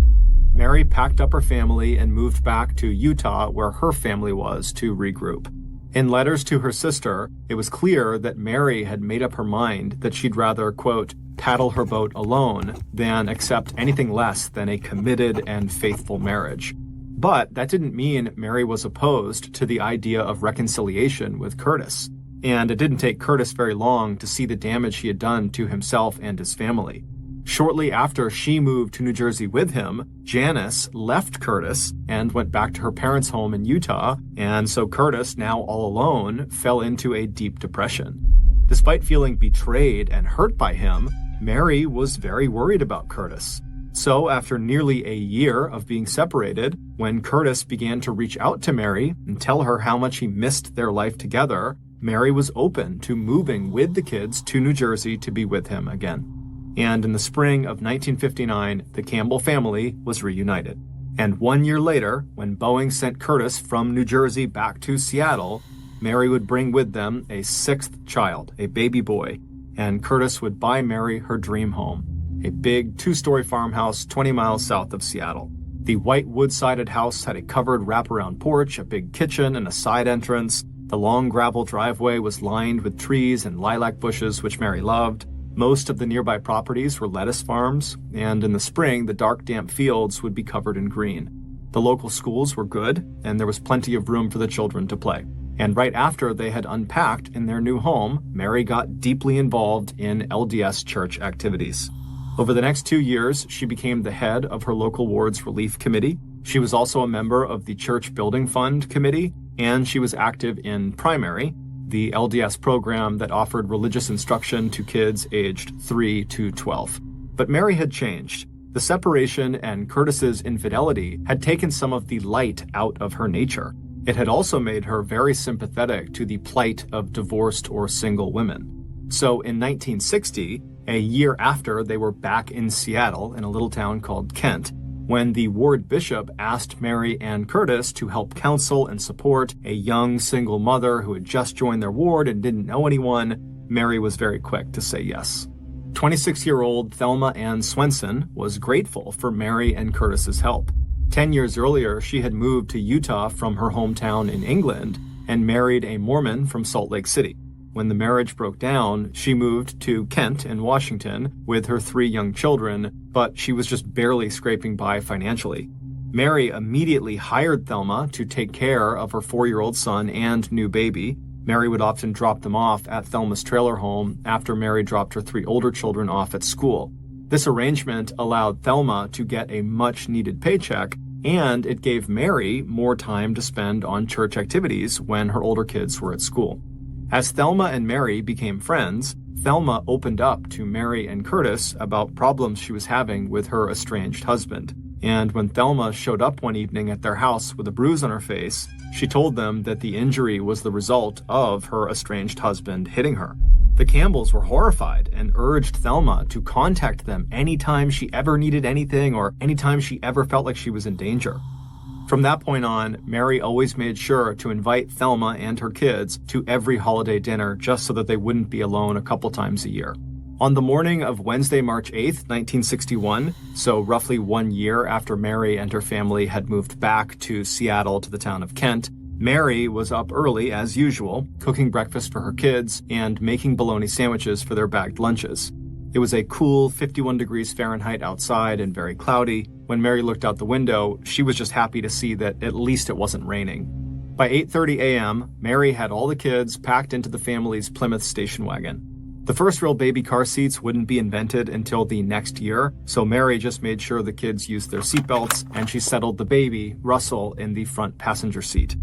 Mary packed up her family and moved back to Utah, where her family was, to regroup. In letters to her sister, it was clear that Mary had made up her mind that she'd rather, quote, paddle her boat alone than accept anything less than a committed and faithful marriage. But that didn't mean Mary was opposed to the idea of reconciliation with Curtis. And it didn't take Curtis very long to see the damage he had done to himself and his family. Shortly after she moved to New Jersey with him, Janice left Curtis and went back to her parents' home in Utah, and so Curtis, now all alone, fell into a deep depression. Despite feeling betrayed and hurt by him, Mary was very worried about Curtis. So after nearly a year of being separated, when Curtis began to reach out to Mary and tell her how much he missed their life together, Mary was open to moving with the kids to New Jersey to be with him again. And in the spring of 1959, the Campbell family was reunited. And 1 year later, when Boeing sent Curtis from New Jersey back to Seattle, Mary would bring with them a sixth child, a baby boy, and Curtis would buy Mary her dream home, a big 2-story farmhouse 20 miles south of Seattle. The white wood-sided house had a covered wraparound porch, a big kitchen, and a side entrance. The long gravel driveway was lined with trees and lilac bushes, which Mary loved. Most of the nearby properties were lettuce farms, and in the spring, the dark, damp fields would be covered in green. The local schools were good, and there was plenty of room for the children to play. And right after they had unpacked in their new home, Mary got deeply involved in LDS church activities. Over the next 2 years, she became the head of her local ward's relief committee. She was also a member of the Church Building Fund Committee, and she was active in Primary, the LDS program that offered religious instruction to kids aged 3 to 12. But Mary had changed. The separation and Curtis's infidelity had taken some of the light out of her nature. It had also made her very sympathetic to the plight of divorced or single women. So in 1960, a year after they were back in Seattle in a little town called Kent, when the ward bishop asked Mary and Curtis to help counsel and support a young single mother who had just joined their ward and didn't know anyone, Mary was very quick to say yes. 26-year-old Thelma Ann Swenson was grateful for Mary and Curtis's help. 10 years earlier, she had moved to Utah from her hometown in England and married a Mormon from Salt Lake City. When the marriage broke down, she moved to Kent in Washington with her 3 young children, but she was just barely scraping by financially. Mary immediately hired Thelma to take care of her 4-year-old son and new baby. Mary would often drop them off at Thelma's trailer home after Mary dropped her 3 older children off at school. This arrangement allowed Thelma to get a much-needed paycheck, and it gave Mary more time to spend on church activities when her older kids were at school. As Thelma and Mary became friends, Thelma opened up to Mary and Curtis about problems she was having with her estranged husband. And when Thelma showed up one evening at their house with a bruise on her face, she told them that the injury was the result of her estranged husband hitting her. The Campbells were horrified and urged Thelma to contact them anytime she ever needed anything or anytime she ever felt like she was in danger. From that point on, Mary always made sure to invite Thelma and her kids to every holiday dinner just so that they wouldn't be alone a couple times a year. On the morning of Wednesday, March 8th, 1961, so roughly 1 year after Mary and her family had moved back to Seattle to the town of Kent, Mary was up early as usual, cooking breakfast for her kids and making bologna sandwiches for their bagged lunches. It was a cool 51 degrees Fahrenheit outside and very cloudy. When Mary looked out the window, she was just happy to see that at least it wasn't raining. By 8:30 a.m., Mary had all the kids packed into the family's Plymouth station wagon. The first real baby car seats wouldn't be invented until the next year, so Mary just made sure the kids used their seatbelts, and she settled the baby, Russell, in the front passenger seat.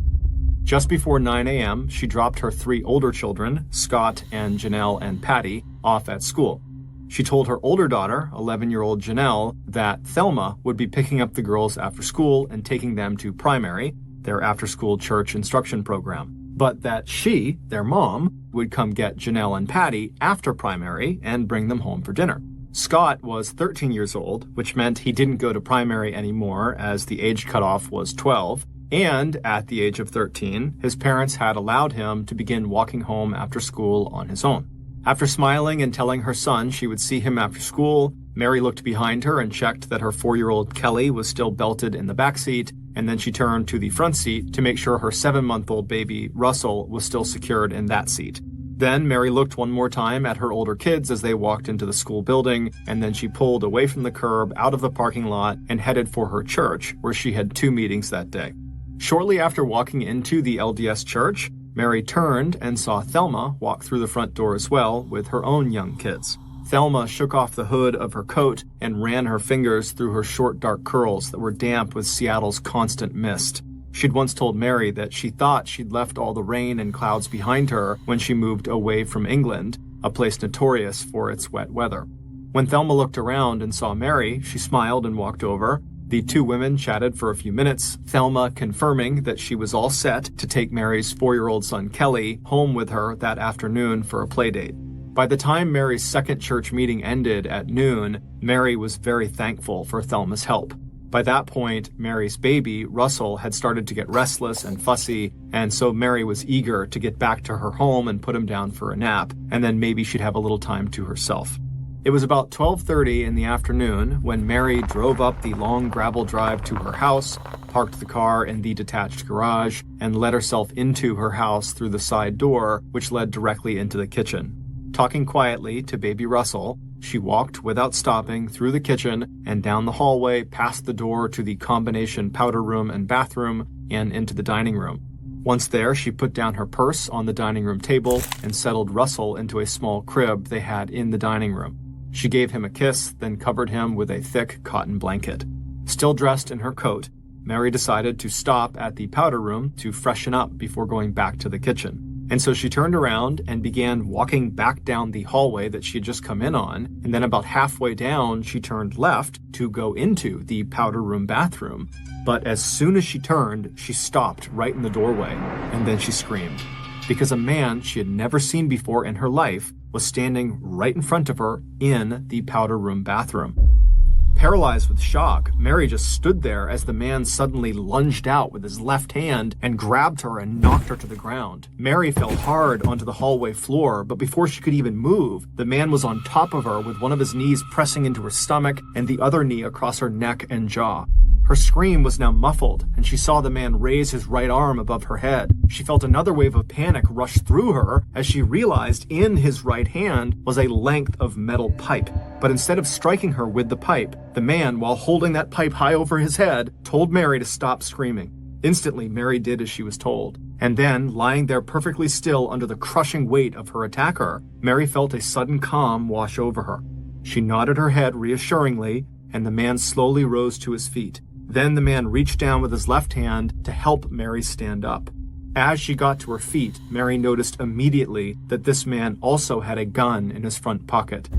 Just before 9 a.m., she dropped her 3 older children, Scott and Janelle and Patty, off at school. She told her older daughter, 11-year-old Janelle, that Thelma would be picking up the girls after school and taking them to Primary, their after-school church instruction program, but that she, their mom, would come get Janelle and Patty after Primary and bring them home for dinner. Scott was 13 years old, which meant he didn't go to Primary anymore as the age cutoff was 12, and at the age of 13, his parents had allowed him to begin walking home after school on his own. After smiling and telling her son she would see him after school, Mary looked behind her and checked that her 4-year-old Kelly was still belted in the back seat, and then she turned to the front seat to make sure her 7-month-old baby, Russell, was still secured in that seat. Then Mary looked one more time at her older kids as they walked into the school building, and then she pulled away from the curb out of the parking lot and headed for her church, where she had 2 meetings that day. Shortly after walking into the LDS church, Mary turned and saw Thelma walk through the front door as well with her own young kids. Thelma shook off the hood of her coat and ran her fingers through her short dark curls that were damp with Seattle's constant mist. She'd once told Mary that she thought she'd left all the rain and clouds behind her when she moved away from England, a place notorious for its wet weather. When Thelma looked around and saw Mary, she smiled and walked over. The 2 women chatted for a few minutes, Thelma confirming that she was all set to take Mary's 4-year-old son Kelly home with her that afternoon for a playdate. By the time Mary's second church meeting ended at noon, Mary was very thankful for Thelma's help. By that point, Mary's baby, Russell, had started to get restless and fussy, and so Mary was eager to get back to her home and put him down for a nap, and then maybe she'd have a little time to herself. It was about 12:30 in the afternoon when Mary drove up the long gravel drive to her house, parked the car in the detached garage, and let herself into her house through the side door, which led directly into the kitchen. Talking quietly to baby Russell, she walked without stopping through the kitchen and down the hallway past the door to the combination powder room and bathroom and into the dining room. Once there, she put down her purse on the dining room table and settled Russell into a small crib they had in the dining room. She gave him a kiss, then covered him with a thick cotton blanket. Still dressed in her coat, Mary decided to stop at the powder room to freshen up before going back to the kitchen. And so she turned around and began walking back down the hallway that she had just come in on, and then about halfway down, she turned left to go into the powder room bathroom. But as soon as she turned, she stopped right in the doorway, and then she screamed, because a man she had never seen before in her life was standing right in front of her in the powder room bathroom. Paralyzed with shock, Mary just stood there as the man suddenly lunged out with his left hand and grabbed her and knocked her to the ground. Mary fell hard onto the hallway floor, but before she could even move, the man was on top of her with one of his knees pressing into her stomach and the other knee across her neck and jaw. Her scream was now muffled, and she saw the man raise his right arm above her head. She felt another wave of panic rush through her as she realized in his right hand was a length of metal pipe. But instead of striking her with the pipe, the man, while holding that pipe high over his head, told Mary to stop screaming. Instantly, Mary did as she was told. And then, lying there perfectly still under the crushing weight of her attacker, Mary felt a sudden calm wash over her. She nodded her head reassuringly, and the man slowly rose to his feet. Then the man reached down with his left hand to help Mary stand up. As she got to her feet, Mary noticed immediately that this man also had a gun in his front pocket.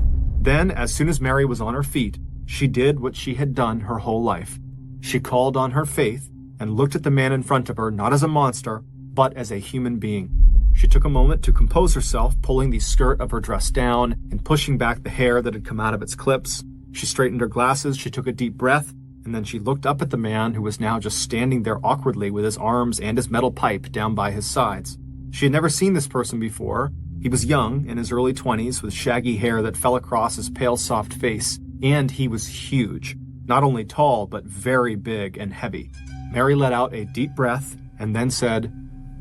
Then, as soon as Mary was on her feet, she did what she had done her whole life. She called on her faith and looked at the man in front of her not as a monster, but as a human being. She took a moment to compose herself, pulling the skirt of her dress down and pushing back the hair that had come out of its clips. She straightened her glasses, she took a deep breath, and then she looked up at the man who was now just standing there awkwardly with his arms and his metal pipe down by his sides. She had never seen this person before. He was young, in his early 20s, with shaggy hair that fell across his pale, soft face, and he was huge. Not only tall, but very big and heavy. Mary let out a deep breath and then said,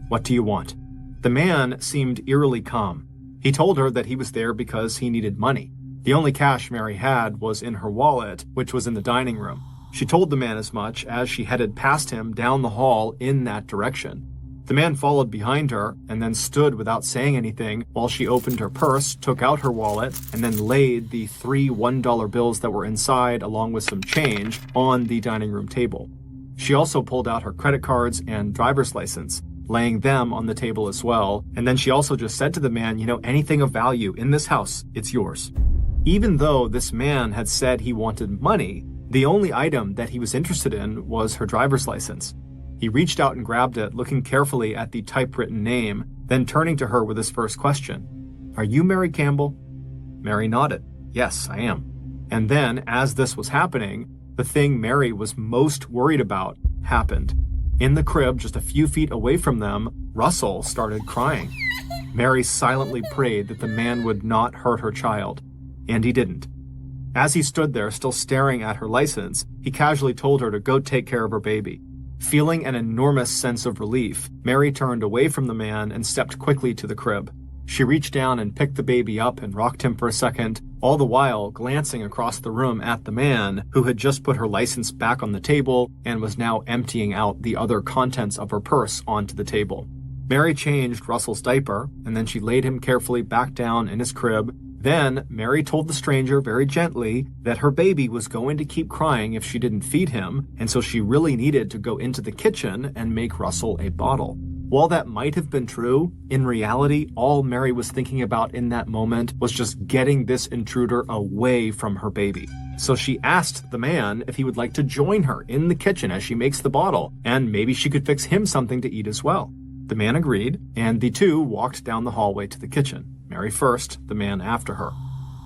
"What do you want?" The man seemed eerily calm. He told her that he was there because he needed money. The only cash Mary had was in her wallet, which was in the dining room. She told the man as much as she headed past him down the hall in that direction. The man followed behind her and then stood without saying anything while she opened her purse, took out her wallet, and then laid the 3 $1 bills that were inside along with some change on the dining room table. She also pulled out her credit cards and driver's license, laying them on the table as well, and then she also just said to the man, anything of value in this house, it's yours. Even though this man had said he wanted money, the only item that he was interested in was her driver's license. He reached out and grabbed it, looking carefully at the typewritten name, then turning to her with his first question. "Are you Mary Campbell?" Mary nodded. "Yes, I am." And then, as this was happening, the thing Mary was most worried about happened. In the crib, just a few feet away from them, Russell started crying. Mary silently prayed that the man would not hurt her child, and he didn't. As he stood there, still staring at her license, he casually told her to go take care of her baby. Feeling an enormous sense of relief, Mary turned away from the man and stepped quickly to the crib. She reached down and picked the baby up and rocked him for a second, all the while glancing across the room at the man who had just put her license back on the table and was now emptying out the other contents of her purse onto the table. Mary changed Russell's diaper, and then she laid him carefully back down in his crib. Then, Mary told the stranger very gently that her baby was going to keep crying if she didn't feed him, and so she really needed to go into the kitchen and make Russell a bottle. While that might have been true, in reality, all Mary was thinking about in that moment was just getting this intruder away from her baby. So she asked the man if he would like to join her in the kitchen as she makes the bottle, and maybe she could fix him something to eat as well. The man agreed, and the two walked down the hallway to the kitchen. Mary first, the man after her.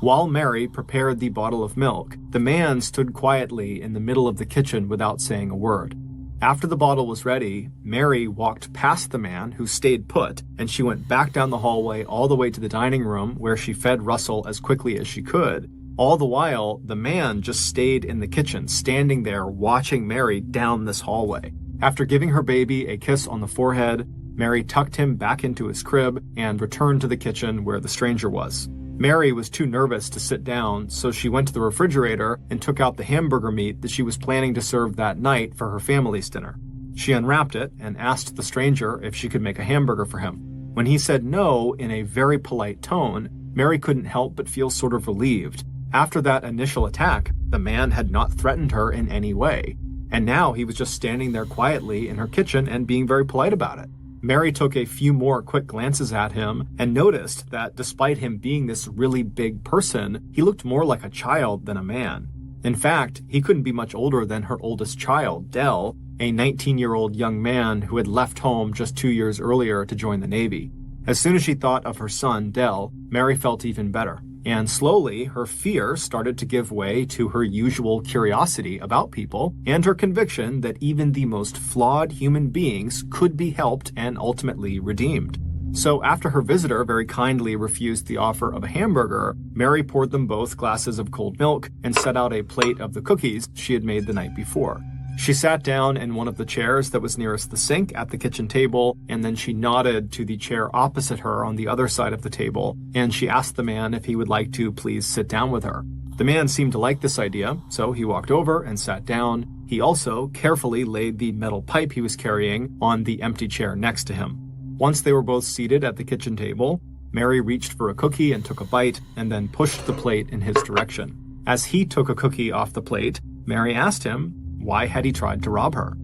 While Mary prepared the bottle of milk, the man stood quietly in the middle of the kitchen without saying a word. After the bottle was ready, Mary walked past the man who stayed put, and she went back down the hallway all the way to the dining room where she fed Russell as quickly as she could. All the while, the man just stayed in the kitchen, standing there watching Mary down this hallway. After giving her baby a kiss on the forehead, Mary tucked him back into his crib and returned to the kitchen where the stranger was. Mary was too nervous to sit down, so she went to the refrigerator and took out the hamburger meat that she was planning to serve that night for her family's dinner. She unwrapped it and asked the stranger if she could make a hamburger for him. When he said no in a very polite tone, Mary couldn't help but feel sort of relieved. After that initial attack, the man had not threatened her in any way, and now he was just standing there quietly in her kitchen and being very polite about it. Mary took a few more quick glances at him and noticed that despite him being this really big person, he looked more like a child than a man. In fact, he couldn't be much older than her oldest child, Dell, a 19-year-old young man who had left home just 2 years earlier to join the Navy. As soon as she thought of her son, Dell, Mary felt even better. And slowly, her fear started to give way to her usual curiosity about people and her conviction that even the most flawed human beings could be helped and ultimately redeemed. So after her visitor very kindly refused the offer of a hamburger, Mary poured them both glasses of cold milk and set out a plate of the cookies she had made the night before. She sat down in one of the chairs that was nearest the sink at the kitchen table, and then she nodded to the chair opposite her on the other side of the table, and she asked the man if he would like to please sit down with her. The man seemed to like this idea, so he walked over and sat down. He also carefully laid the metal pipe he was carrying on the empty chair next to him. Once they were both seated at the kitchen table, Mary reached for a cookie and took a bite, and then pushed the plate in his direction. As he took a cookie off the plate, Mary asked him, why had he tried to rob her?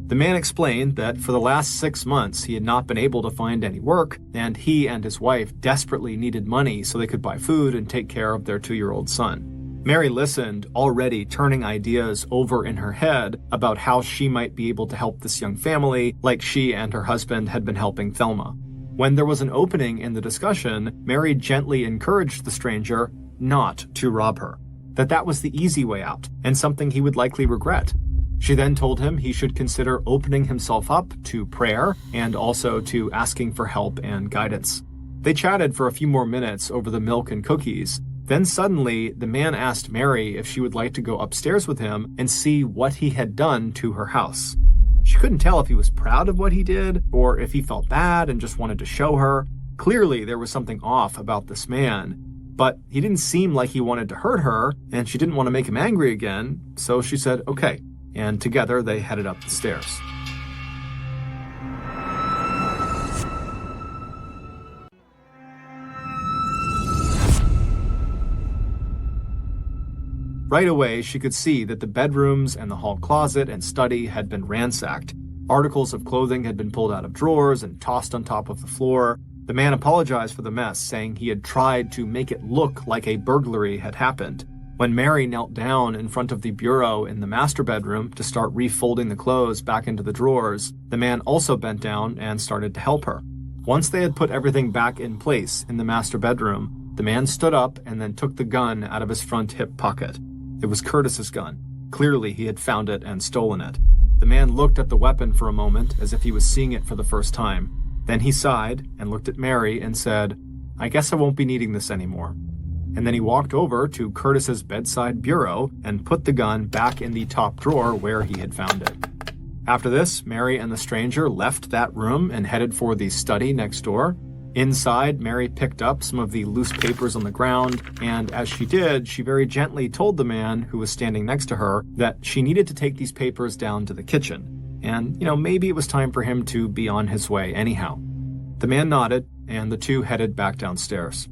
The man explained that for the last 6 months he had not been able to find any work, and he and his wife desperately needed money so they could buy food and take care of their 2-year-old son. Mary listened, already turning ideas over in her head about how she might be able to help this young family like she and her husband had been helping Thelma. When there was an opening in the discussion, Mary gently encouraged the stranger not to rob her, that was the easy way out and something he would likely regret. She then told him he should consider opening himself up to prayer and also to asking for help and guidance. They chatted for a few more minutes over the milk and cookies. Then suddenly, the man asked Mary if she would like to go upstairs with him and see what he had done to her house. She couldn't tell if he was proud of what he did or if he felt bad and just wanted to show her. Clearly, there was something off about this man, but he didn't seem like he wanted to hurt her, and she didn't want to make him angry again, so she said, okay. And together they headed up the stairs. Right away, she could see that the bedrooms and the hall closet and study had been ransacked. Articles of clothing had been pulled out of drawers and tossed on top of the floor. The man apologized for the mess, saying he had tried to make it look like a burglary had happened. When Mary knelt down in front of the bureau in the master bedroom to start refolding the clothes back into the drawers, the man also bent down and started to help her. Once they had put everything back in place in the master bedroom, the man stood up and then took the gun out of his front hip pocket. It was Curtis's gun. Clearly, he had found it and stolen it. The man looked at the weapon for a moment as if he was seeing it for the first time. Then he sighed and looked at Mary and said, I guess I won't be needing this anymore. and then he walked over to Curtis's bedside bureau and put the gun back in the top drawer where he had found it. After this, Mary and the stranger left that room and headed for the study next door. Inside, Mary picked up some of the loose papers on the ground, and as she did, she very gently told the man who was standing next to her that she needed to take these papers down to the kitchen. And, maybe it was time for him to be on his way anyhow. The man nodded, and the two headed back downstairs.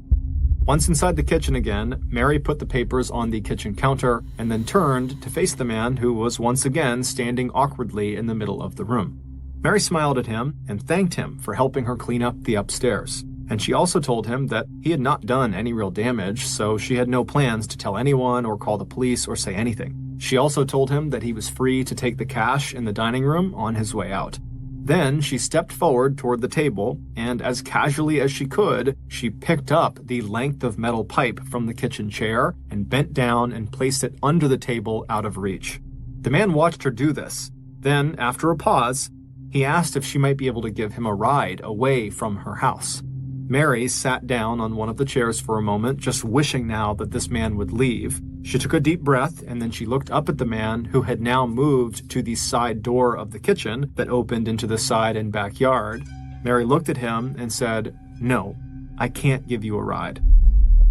Once inside the kitchen again, Mary put the papers on the kitchen counter and then turned to face the man who was once again standing awkwardly in the middle of the room. Mary smiled at him and thanked him for helping her clean up the upstairs. And she also told him that he had not done any real damage, so she had no plans to tell anyone or call the police or say anything. She also told him that he was free to take the cash in the dining room on his way out. Then she stepped forward toward the table, and as casually as she could, she picked up the length of metal pipe from the kitchen chair and bent down and placed it under the table out of reach. The man watched her do this. Then, after a pause, he asked if she might be able to give him a ride away from her house. Mary sat down on one of the chairs for a moment, just wishing now that this man would leave. She took a deep breath, and then she looked up at the man who had now moved to the side door of the kitchen that opened into the side and backyard. Mary looked at him and said, "No, I can't give you a ride."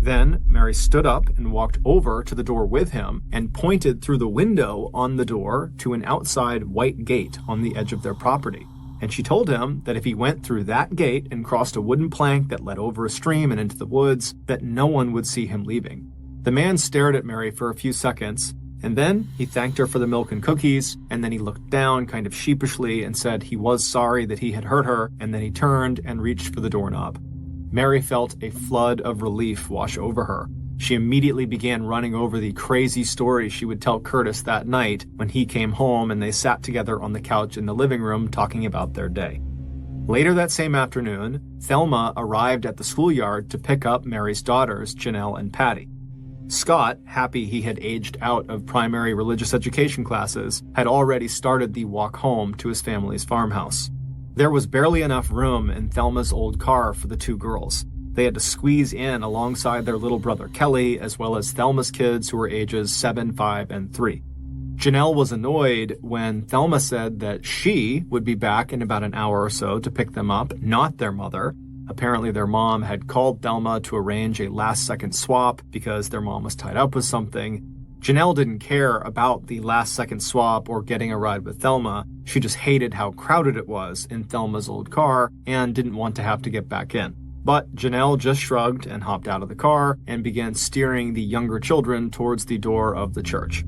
Then Mary stood up and walked over to the door with him and pointed through the window on the door to an outside white gate on the edge of their property. And she told him that if he went through that gate and crossed a wooden plank that led over a stream and into the woods, that no one would see him leaving. The man stared at Mary for a few seconds, and then he thanked her for the milk and cookies, and then he looked down kind of sheepishly and said he was sorry that he had hurt her, and then he turned and reached for the doorknob. Mary felt a flood of relief wash over her. She immediately began running over the crazy story she would tell Curtis that night when he came home and they sat together on the couch in the living room talking about their day. Later that same afternoon, Thelma arrived at the schoolyard to pick up Mary's daughters, Janelle and Patty. Scott, happy he had aged out of primary religious education classes, had already started the walk home to his family's farmhouse. There was barely enough room in Thelma's old car for the two girls. They had to squeeze in alongside their little brother Kelly, as well as Thelma's kids who were ages 7, 5, and 3. Janelle was annoyed when Thelma said that she would be back in about an hour or so to pick them up, not their mother. Apparently their mom had called Thelma to arrange a last-second swap because their mom was tied up with something. Janelle didn't care about the last-second swap or getting a ride with Thelma. She just hated how crowded it was in Thelma's old car and didn't want to have to get back in. But Janelle just shrugged and hopped out of the car and began steering the younger children towards the door of the church.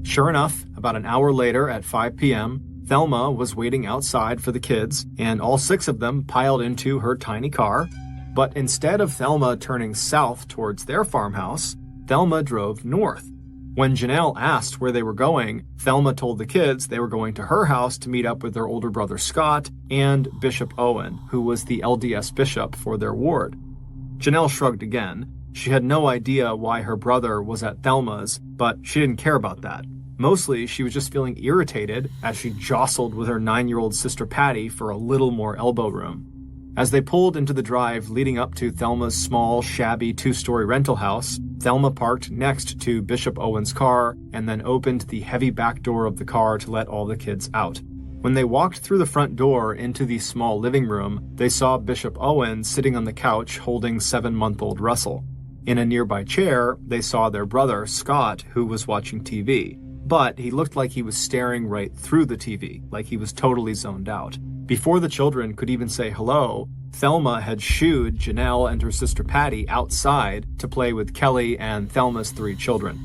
Sure enough, about an hour later at 5 p.m., Thelma was waiting outside for the kids, and all 6 of them piled into her tiny car. But instead of Thelma turning south towards their farmhouse, Thelma drove north. When Janelle asked where they were going, Thelma told the kids they were going to her house to meet up with their older brother Scott and Bishop Owen, who was the LDS bishop for their ward. Janelle shrugged again. She had no idea why her brother was at Thelma's, but she didn't care about that. Mostly, she was just feeling irritated as she jostled with her 9-year-old sister Patty for a little more elbow room. As they pulled into the drive leading up to Thelma's small, shabby 2-story rental house, Thelma parked next to Bishop Owen's car and then opened the heavy back door of the car to let all the kids out. When they walked through the front door into the small living room, they saw Bishop Owen sitting on the couch holding 7-month-old Russell. In a nearby chair, they saw their brother, Scott, who was watching TV. But he looked like he was staring right through the TV, like he was totally zoned out. Before the children could even say hello, Thelma had shooed Janelle and her sister Patty outside to play with Kelly and Thelma's 3 children.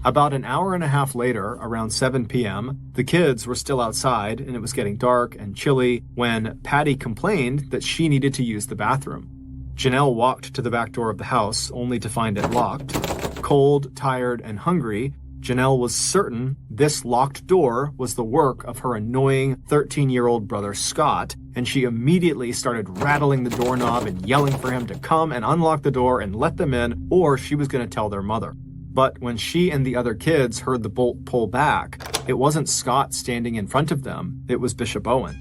About an hour and a half later, around 7 p.m., the kids were still outside and it was getting dark and chilly when Patty complained that she needed to use the bathroom. Janelle walked to the back door of the house only to find it locked. Cold, tired, and hungry, Janelle was certain this locked door was the work of her annoying 13-year-old brother Scott, and she immediately started rattling the doorknob and yelling for him to come and unlock the door and let them in, or she was going to tell their mother. But when she and the other kids heard the bolt pull back, it wasn't Scott standing in front of them, it was Bishop Owen.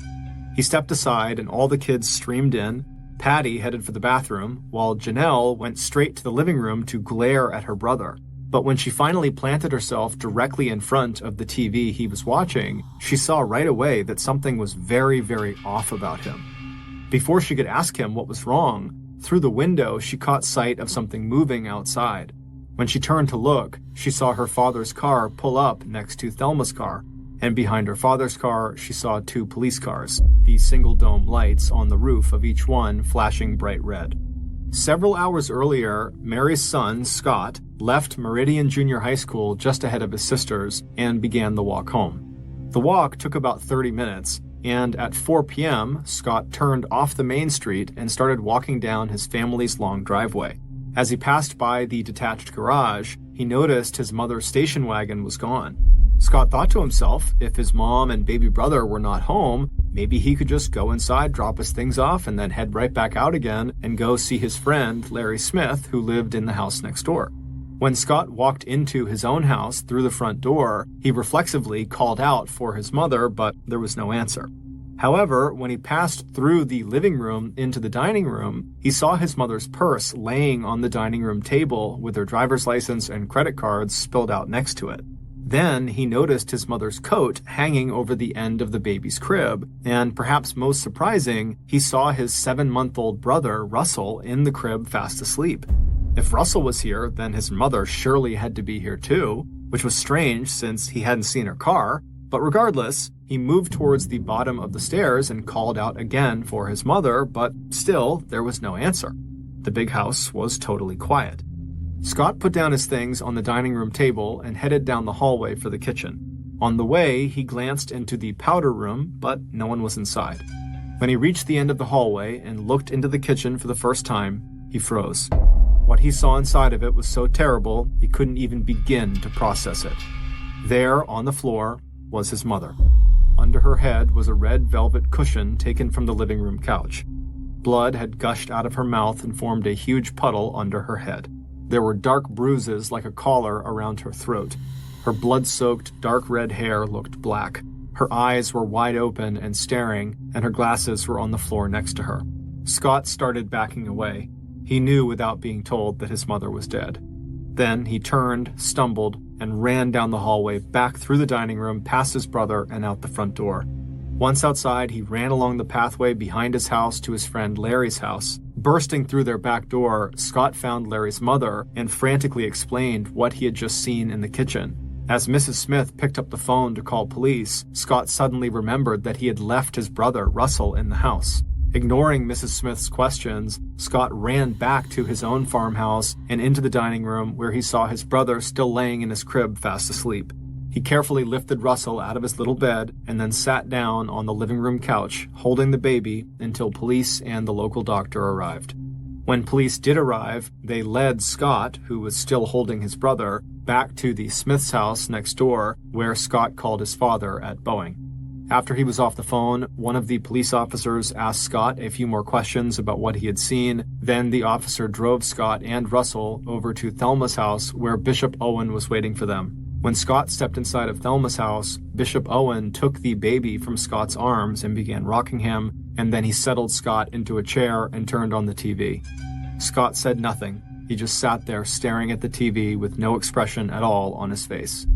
He stepped aside and all the kids streamed in. Patty headed for the bathroom, while Janelle went straight to the living room to glare at her brother. But when she finally planted herself directly in front of the TV he was watching, she saw right away that something was very, very off about him. Before she could ask him what was wrong, through the window she caught sight of something moving outside. When she turned to look, she saw her father's car pull up next to Thelma's car, and behind her father's car she saw 2 police cars, the single-dome lights on the roof of each one flashing bright red. Several hours earlier, Mary's son, Scott, left Meridian Junior High School just ahead of his sisters and began the walk home. The walk took about 30 minutes, and at 4 p.m., Scott turned off the main street and started walking down his family's long driveway. As he passed by the detached garage, he noticed his mother's station wagon was gone. Scott thought to himself, if his mom and baby brother were not home, maybe he could just go inside, drop his things off, and then head right back out again and go see his friend, Larry Smith, who lived in the house next door. When Scott walked into his own house through the front door, he reflexively called out for his mother, but there was no answer. However, when he passed through the living room into the dining room, he saw his mother's purse laying on the dining room table with her driver's license and credit cards spilled out next to it. Then he noticed his mother's coat hanging over the end of the baby's crib, and perhaps most surprising, he saw his 7-month-old brother, Russell, in the crib fast asleep. If Russell was here, then his mother surely had to be here too, which was strange since he hadn't seen her car. But regardless, he moved towards the bottom of the stairs and called out again for his mother, but still, there was no answer. The big house was totally quiet. Scott put down his things on the dining room table and headed down the hallway for the kitchen. On the way, he glanced into the powder room, but no one was inside. When he reached the end of the hallway and looked into the kitchen for the first time, he froze. What he saw inside of it was so terrible, he couldn't even begin to process it. There, on the floor, was his mother. Under her head was a red velvet cushion taken from the living room couch. Blood had gushed out of her mouth and formed a huge puddle under her head. There were dark bruises like a collar around her throat. Her blood-soaked, dark red hair looked black. Her eyes were wide open and staring, and her glasses were on the floor next to her. Scott started backing away. He knew without being told that his mother was dead. Then he turned, stumbled, and ran down the hallway, back through the dining room, past his brother, and out the front door. Once outside, he ran along the pathway behind his house to his friend Larry's house. Bursting through their back door, Scott found Larry's mother and frantically explained what he had just seen in the kitchen. As Mrs. Smith picked up the phone to call police, Scott suddenly remembered that he had left his brother, Russell, in the house. Ignoring Mrs. Smith's questions, Scott ran back to his own farmhouse and into the dining room where he saw his brother still laying in his crib fast asleep. He carefully lifted Russell out of his little bed and then sat down on the living room couch, holding the baby until police and the local doctor arrived. When police did arrive, they led Scott, who was still holding his brother, back to the Smith's house next door, where Scott called his father at Boeing. After he was off the phone, one of the police officers asked Scott a few more questions about what he had seen. Then the officer drove Scott and Russell over to Thelma's house, where Bishop Owen was waiting for them. When Scott stepped inside of Thelma's house, Bishop Owen took the baby from Scott's arms and began rocking him, and then he settled Scott into a chair and turned on the TV. Scott said nothing. He just sat there staring at the TV with no expression at all on his face.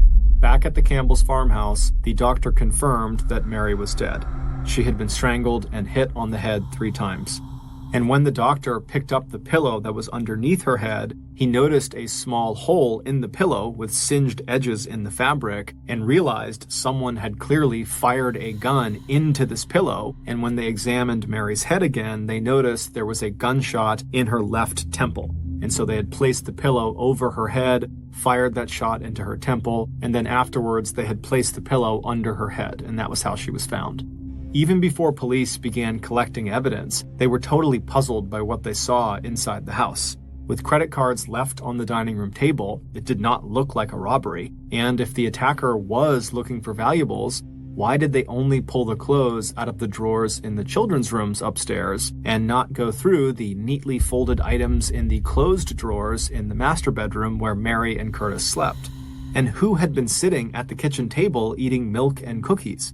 Back at the Campbell's farmhouse, the doctor confirmed that Mary was dead. She had been strangled and hit on the head 3 times. And when the doctor picked up the pillow that was underneath her head, he noticed a small hole in the pillow with singed edges in the fabric and realized someone had clearly fired a gun into this pillow. And when they examined Mary's head again, they noticed there was a gunshot in her left temple. And so they had placed the pillow over her head, fired that shot into her temple, and then afterwards they had placed the pillow under her head, and that was how she was found. Even before police began collecting evidence, they were totally puzzled by what they saw inside the house. With credit cards left on the dining room table, it did not look like a robbery, and if the attacker was looking for valuables, why did they only pull the clothes out of the drawers in the children's rooms upstairs and not go through the neatly folded items in the closed drawers in the master bedroom where Mary and Curtis slept? And who had been sitting at the kitchen table eating milk and cookies?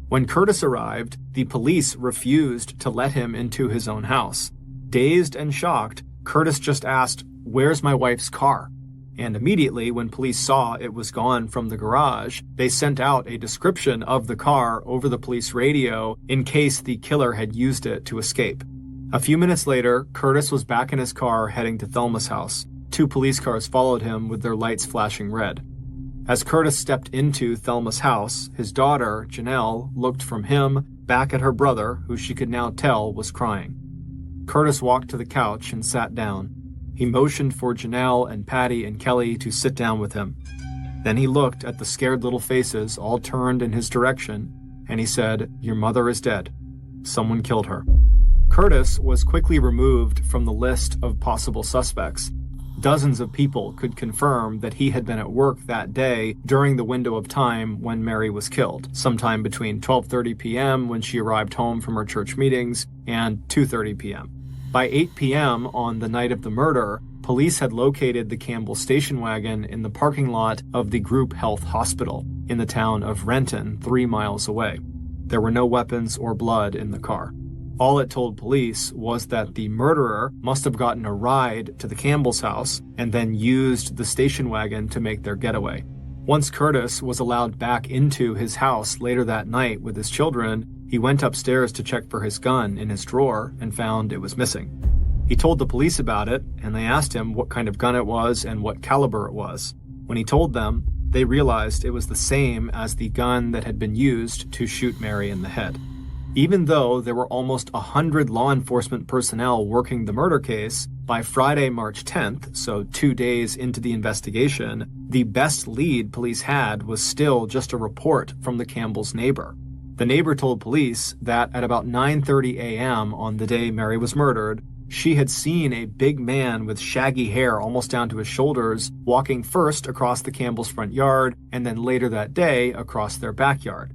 When Curtis arrived, the police refused to let him into his own house. Dazed and shocked, Curtis just asked, "Where's my wife's car?" And immediately, when police saw it was gone from the garage, they sent out a description of the car over the police radio in case the killer had used it to escape. A few minutes later, Curtis was back in his car heading to Thelma's house. 2 police cars followed him with their lights flashing red. As Curtis stepped into Thelma's house, his daughter, Janelle, looked from him back at her brother, who she could now tell was crying. Curtis walked to the couch and sat down. He motioned for Janelle and Patty and Kelly to sit down with him. Then he looked at the scared little faces all turned in his direction, and he said, "Your mother is dead. Someone killed her." Curtis was quickly removed from the list of possible suspects. Dozens of people could confirm that he had been at work that day during the window of time when Mary was killed, sometime between 12:30 p.m. when she arrived home from her church meetings and 2:30 p.m. By 8 p.m. on the night of the murder, police had located the Campbell station wagon in the parking lot of the Group Health Hospital in the town of Renton, 3 miles away. There were no weapons or blood in the car. All it told police was that the murderer must have gotten a ride to the Campbell's house and then used the station wagon to make their getaway. Once Curtis was allowed back into his house later that night with his children, he went upstairs to check for his gun in his drawer and found it was missing. He told the police about it, and they asked him what kind of gun it was and what caliber it was. When he told them, they realized it was the same as the gun that had been used to shoot Mary in the head. Even though there were almost 100 law enforcement personnel working the murder case, by Friday, March 10th, so 2 days into the investigation, the best lead police had was still just a report from the Campbell's neighbor. The neighbor told police that at about 9:30 a.m. on the day Mary was murdered, she had seen a big man with shaggy hair almost down to his shoulders walking first across the Campbell's front yard and then later that day across their backyard.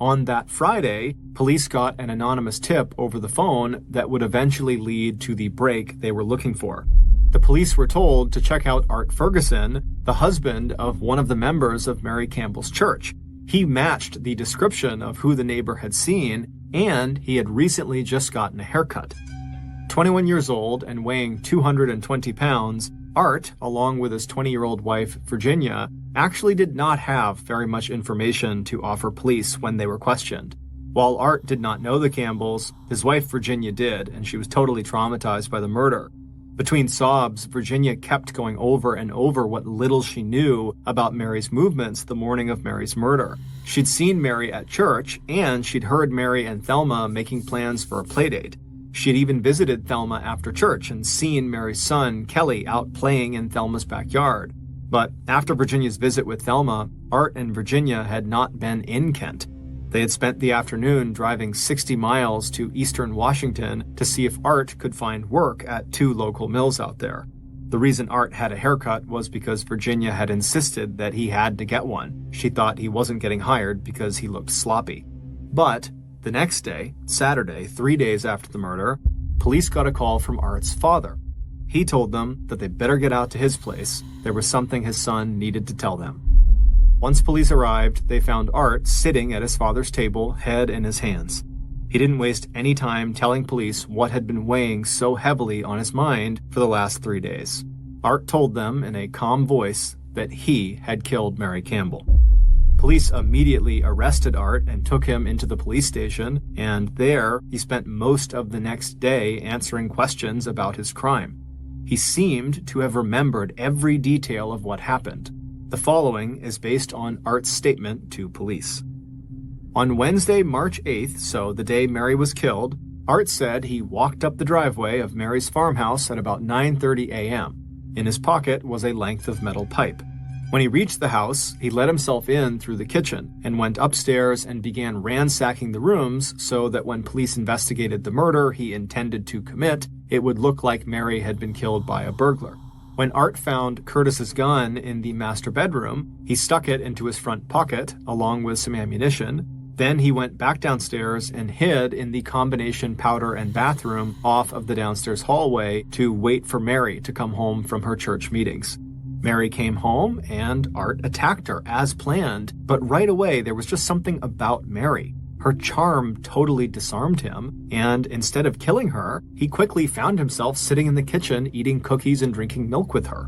On that Friday, police got an anonymous tip over the phone that would eventually lead to the break they were looking for. The police were told to check out Art Ferguson, the husband of one of the members of Mary Campbell's church. He matched the description of who the neighbor had seen, and he had recently just gotten a haircut. 21 years old and weighing 220 pounds, Art, along with his 20-year-old wife, Virginia, actually did not have very much information to offer police when they were questioned. While Art did not know the Campbells, his wife Virginia did, and she was totally traumatized by the murder. Between sobs, Virginia kept going over and over what little she knew about Mary's movements the morning of Mary's murder. She'd seen Mary at church, and she'd heard Mary and Thelma making plans for a playdate. She had even visited Thelma after church and seen Mary's son, Kelly, out playing in Thelma's backyard. But after Virginia's visit with Thelma, Art and Virginia had not been in Kent. They had spent the afternoon driving 60 miles to eastern Washington to see if Art could find work at 2 local mills out there. The reason Art had a haircut was because Virginia had insisted that he had to get one. She thought he wasn't getting hired because he looked sloppy. But the next day, Saturday, 3 days after the murder, police got a call from Art's father. He told them that they better get out to his place. There was something his son needed to tell them. Once police arrived, they found Art sitting at his father's table, head in his hands. He didn't waste any time telling police what had been weighing so heavily on his mind for the last 3 days. Art told them in a calm voice that he had killed Mary Campbell. Police immediately arrested Art and took him into the police station, and there he spent most of the next day answering questions about his crime. He seemed to have remembered every detail of what happened. The following is based on Art's statement to police. On Wednesday, March 8th, so the day Mary was killed, Art said he walked up the driveway of Mary's farmhouse at about 9:30 a.m. In his pocket was a length of metal pipe. When he reached the house, he let himself in through the kitchen and went upstairs and began ransacking the rooms so that when police investigated the murder he intended to commit, it would look like Mary had been killed by a burglar. When Art found Curtis's gun in the master bedroom, he stuck it into his front pocket along with some ammunition. Then he went back downstairs and hid in the combination powder and bathroom off of the downstairs hallway to wait for Mary to come home from her church meetings. Mary came home and Art attacked her as planned, but right away there was just something about Mary. her charm totally disarmed him, and instead of killing her, he quickly found himself sitting in the kitchen eating cookies and drinking milk with her.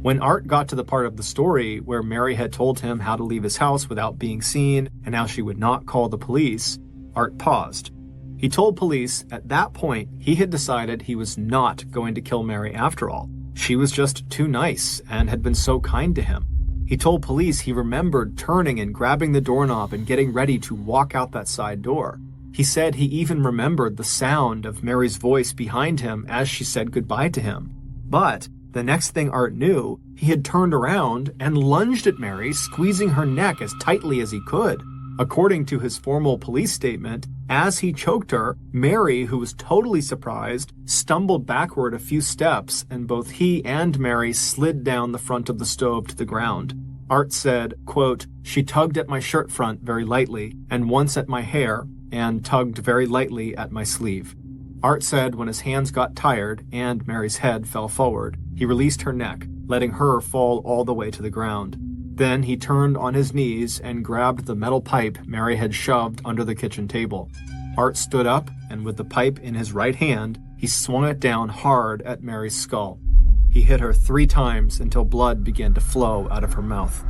When Art got to the part of the story where Mary had told him how to leave his house without being seen and how she would not call the police, Art paused. He told police at that point he had decided he was not going to kill Mary after all. She was just too nice and had been so kind to him. He told police he remembered turning and grabbing the doorknob and getting ready to walk out that side door. He said he even remembered the sound of Mary's voice behind him as she said goodbye to him. But the next thing Art knew, he had turned around and lunged at Mary, squeezing her neck as tightly as he could. According to his formal police statement, as he choked her, Mary, who was totally surprised, stumbled backward a few steps, and both he and Mary slid down the front of the stove to the ground. Art said, quote, "She tugged at my shirt front very lightly, and once at my hair, and tugged very lightly at my sleeve." Art said when his hands got tired and Mary's head fell forward, he released her neck, letting her fall all the way to the ground. Then he turned on his knees and grabbed the metal pipe Mary had shoved under the kitchen table. Art stood up, and with the pipe in his right hand, he swung it down hard at Mary's skull. He hit her 3 times until blood began to flow out of her mouth.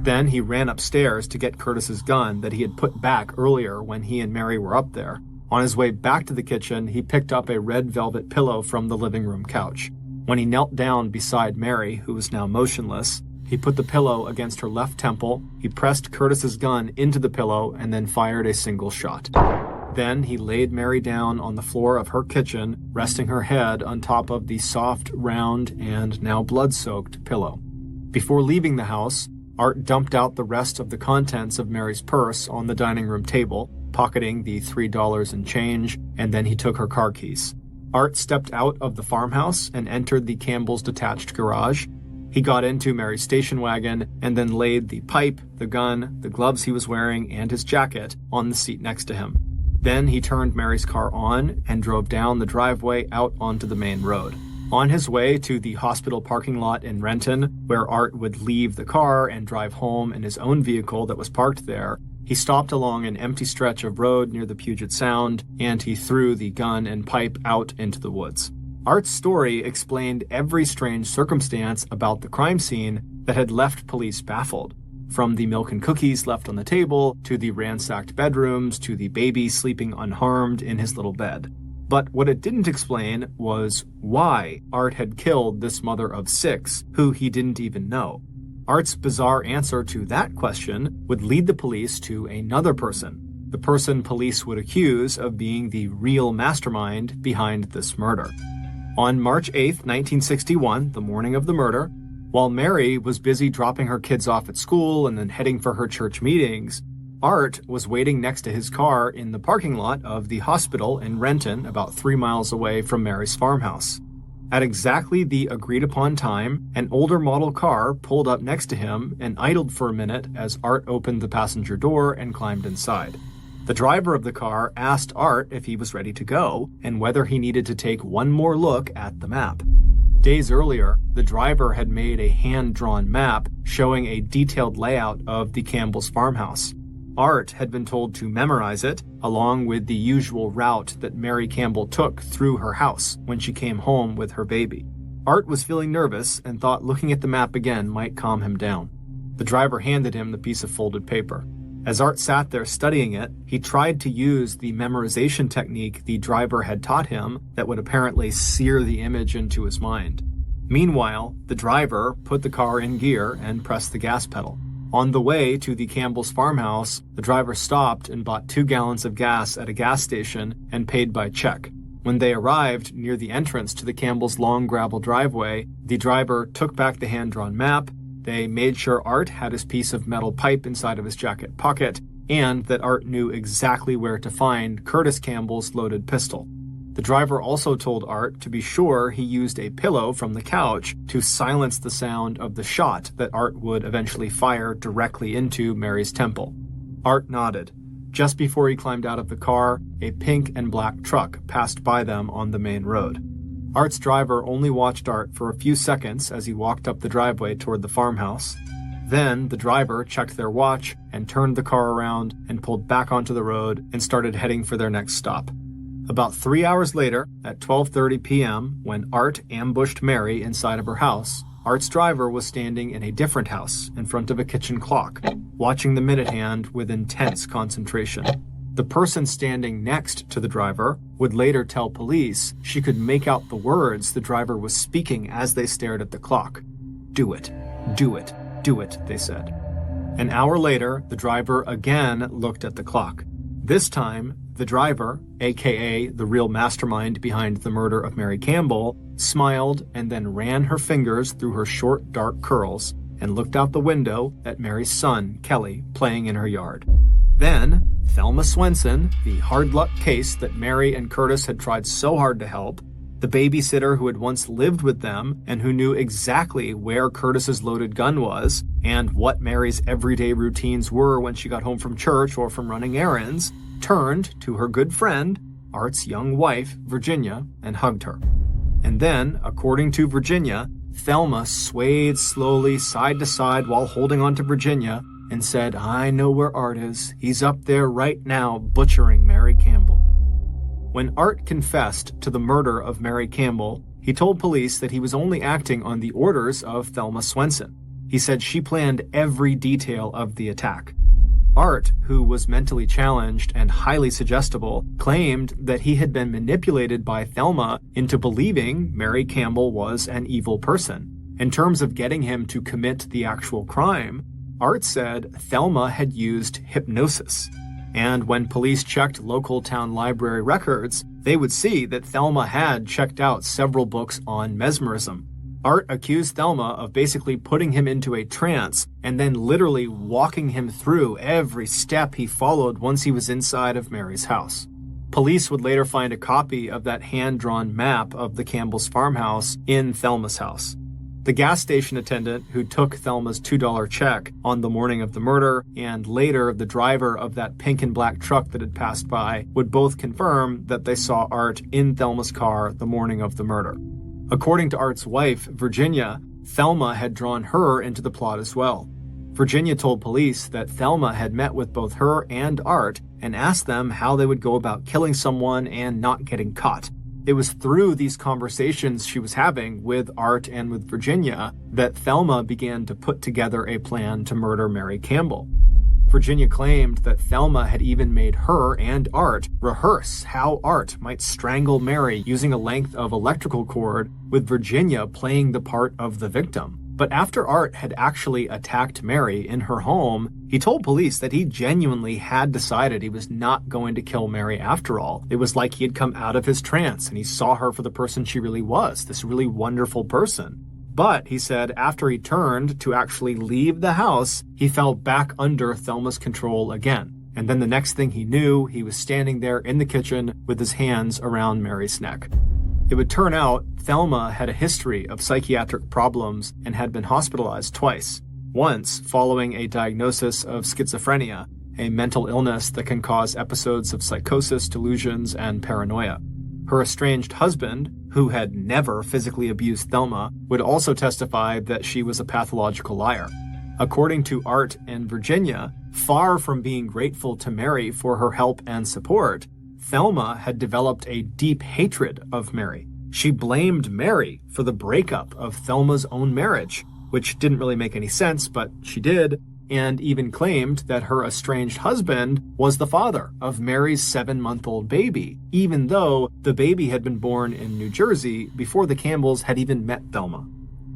Then he ran upstairs to get Curtis's gun that he had put back earlier when he and Mary were up there. On his way back to the kitchen, he picked up a red velvet pillow from the living room couch. When he knelt down beside Mary, who was now motionless, he put the pillow against her left temple, he pressed Curtis's gun into the pillow, and then fired a single shot. Then he laid Mary down on the floor of her kitchen, resting her head on top of the soft, round, and now blood-soaked pillow. Before leaving the house, Art dumped out the rest of the contents of Mary's purse on the dining room table, pocketing the $3 in change, and then he took her car keys. Art stepped out of the farmhouse and entered the Campbell's detached garage. He got into Mary's station wagon and then laid the pipe, the gun, the gloves he was wearing, and his jacket on the seat next to him. Then he turned Mary's car on and drove down the driveway out onto the main road. On his way to the hospital parking lot in Renton, where Art would leave the car and drive home in his own vehicle that was parked there, he stopped along an empty stretch of road near the Puget Sound, and he threw the gun and pipe out into the woods. Art's story explained every strange circumstance about the crime scene that had left police baffled. From the milk and cookies left on the table, to the ransacked bedrooms, to the baby sleeping unharmed in his little bed. But what it didn't explain was why Art had killed this mother of 6, who he didn't even know. Art's bizarre answer to that question would lead the police to another person, the person police would accuse of being the real mastermind behind this murder. On March 8, 1961, the morning of the murder, while Mary was busy dropping her kids off at school and then heading for her church meetings, Art was waiting next to his car in the parking lot of the hospital in Renton, about 3 miles away from Mary's farmhouse. At exactly the agreed-upon time, an older model car pulled up next to him and idled for a minute as Art opened the passenger door and climbed inside. The driver of the car asked Art if he was ready to go and whether he needed to take one more look at the map. Days earlier, the driver had made a hand-drawn map showing a detailed layout of the Campbell's farmhouse. Art had been told to memorize it, along with the usual route that Mary Campbell took through her house when she came home with her baby. Art was feeling nervous and thought looking at the map again might calm him down. The driver handed him the piece of folded paper. As Art sat there studying it, he tried to use the memorization technique the driver had taught him that would apparently sear the image into his mind. Meanwhile, the driver put the car in gear and pressed the gas pedal. On the way to the Campbell's farmhouse, the driver stopped and bought 2 gallons of gas at a gas station and paid by check. When they arrived near the entrance to the Campbell's long gravel driveway, the driver took back the hand-drawn map. They made sure Art had his piece of metal pipe inside of his jacket pocket, and that Art knew exactly where to find Curtis Campbell's loaded pistol. The driver also told Art to be sure he used a pillow from the couch to silence the sound of the shot that Art would eventually fire directly into Mary's temple. Art nodded. Just before he climbed out of the car, a pink and black truck passed by them on the main road. Art's driver only watched Art for a few seconds as he walked up the driveway toward the farmhouse. Then the driver checked their watch and turned the car around and pulled back onto the road and started heading for their next stop. About 3 hours later, at 12:30 p.m., when Art ambushed Mary inside of her house, Art's driver was standing in a different house in front of a kitchen clock, watching the minute hand with intense concentration. The person standing next to the driver would later tell police she could make out the words the driver was speaking as they stared at the clock. "Do it, do it, do it," they said. An hour later, the driver again looked at the clock. This time, the driver, aka the real mastermind behind the murder of Mary Campbell, smiled and then ran her fingers through her short, dark curls and looked out the window at Mary's son, Kelly, playing in her yard. Then, Thelma Swenson, the hard luck case that Mary and Curtis had tried so hard to help, the babysitter who had once lived with them and who knew exactly where Curtis's loaded gun was and what Mary's everyday routines were when she got home from church or from running errands, turned to her good friend, Art's young wife, Virginia, and hugged her. And then, according to Virginia, Thelma swayed slowly side to side while holding on to Virginia and said, "I know where Art is. He's up there right now butchering Mary Campbell." When Art confessed to the murder of Mary Campbell, he told police that he was only acting on the orders of Thelma Swenson. He said she planned every detail of the attack. Art, who was mentally challenged and highly suggestible, claimed that he had been manipulated by Thelma into believing Mary Campbell was an evil person. In terms of getting him to commit the actual crime, Art said Thelma had used hypnosis. And when police checked local town library records, they would see that Thelma had checked out several books on mesmerism. Art accused Thelma of basically putting him into a trance and then literally walking him through every step he followed once he was inside of Mary's house. Police would later find a copy of that hand-drawn map of the Campbell's farmhouse in Thelma's house. The gas station attendant who took Thelma's $2 check on the morning of the murder, and later the driver of that pink and black truck that had passed by, would both confirm that they saw Art in Thelma's car the morning of the murder. According to Art's wife, Virginia, Thelma had drawn her into the plot as well. Virginia told police that Thelma had met with both her and Art and asked them how they would go about killing someone and not getting caught. It was through these conversations she was having with Art and with Virginia that Thelma began to put together a plan to murder Mary Campbell. Virginia claimed that Thelma had even made her and Art rehearse how Art might strangle Mary using a length of electrical cord, with Virginia playing the part of the victim. But after Art had actually attacked Mary in her home, he told police that he genuinely had decided he was not going to kill Mary after all. It was like he had come out of his trance and he saw her for the person she really was, this really wonderful person. But, he said, after he turned to actually leave the house, he fell back under Thelma's control again. And then the next thing he knew, he was standing there in the kitchen with his hands around Mary's neck. It would turn out Thelma had a history of psychiatric problems and had been hospitalized twice. Once following a diagnosis of schizophrenia, a mental illness that can cause episodes of psychosis, delusions, and paranoia. Her estranged husband, who had never physically abused Thelma, would also testify that she was a pathological liar. According to Art and Virginia, far from being grateful to Mary for her help and support, Thelma had developed a deep hatred of Mary. She blamed Mary for the breakup of Thelma's own marriage, which didn't really make any sense, but she did, and even claimed that her estranged husband was the father of Mary's 7-month-old baby, even though the baby had been born in New Jersey before the Campbells had even met Thelma.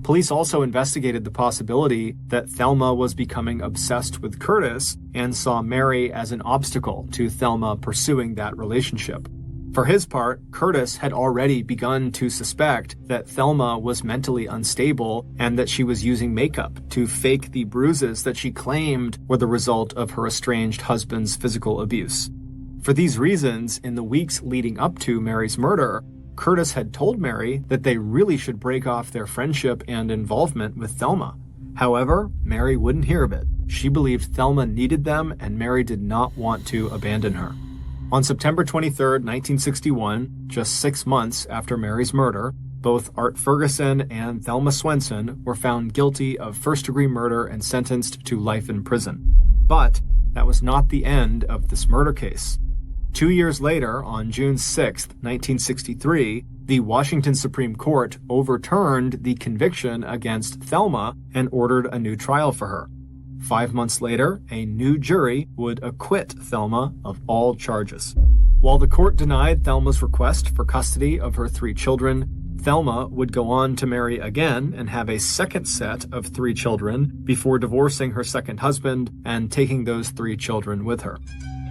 Police also investigated the possibility that Thelma was becoming obsessed with Curtis and saw Mary as an obstacle to Thelma pursuing that relationship. For his part, Curtis had already begun to suspect that Thelma was mentally unstable and that she was using makeup to fake the bruises that she claimed were the result of her estranged husband's physical abuse. For these reasons, in the weeks leading up to Mary's murder, Curtis had told Mary that they really should break off their friendship and involvement with Thelma. However, Mary wouldn't hear of it. She believed Thelma needed them and Mary did not want to abandon her. On September 23, 1961, just 6 months after Mary's murder, Both Art Ferguson and Thelma Swenson were found guilty of first-degree murder and sentenced to life in prison. But that was not the end of this murder case. 2 years later, on June 6, 1963, the Washington Supreme Court overturned the conviction against Thelma and ordered a new trial for her. 5 months later, a new jury would acquit Thelma of all charges. While the court denied Thelma's request for custody of her 3 children, Thelma would go on to marry again and have a second set of 3 children before divorcing her second husband and taking those 3 children with her.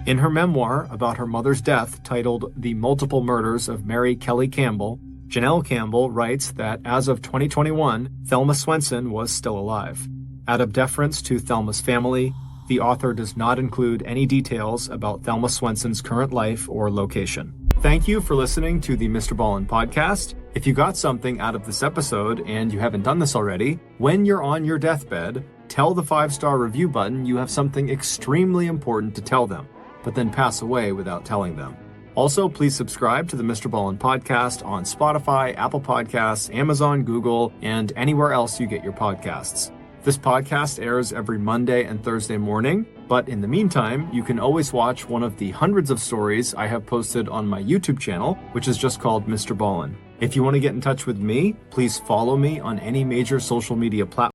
In her memoir about her mother's death, titled The Multiple Murders of Mary Kelly Campbell, Janelle Campbell writes that as of 2021, Thelma Swenson was still alive. Out of deference to Thelma's family, the author does not include any details about Thelma Swenson's current life or location. Thank you for listening to the MrBallen Podcast. If you got something out of this episode and you haven't done this already, when you're on your deathbed, tell the 5-star review button you have something extremely important to tell them, but then pass away without telling them. Also, please subscribe to the MrBallen Podcast on Spotify, Apple Podcasts, Amazon, Google, and anywhere else you get your podcasts. This podcast airs every Monday and Thursday morning, but in the meantime, you can always watch one of the hundreds of stories I have posted on my YouTube channel, which is just called MrBallen. If you want to get in touch with me, please follow me on any major social media platform.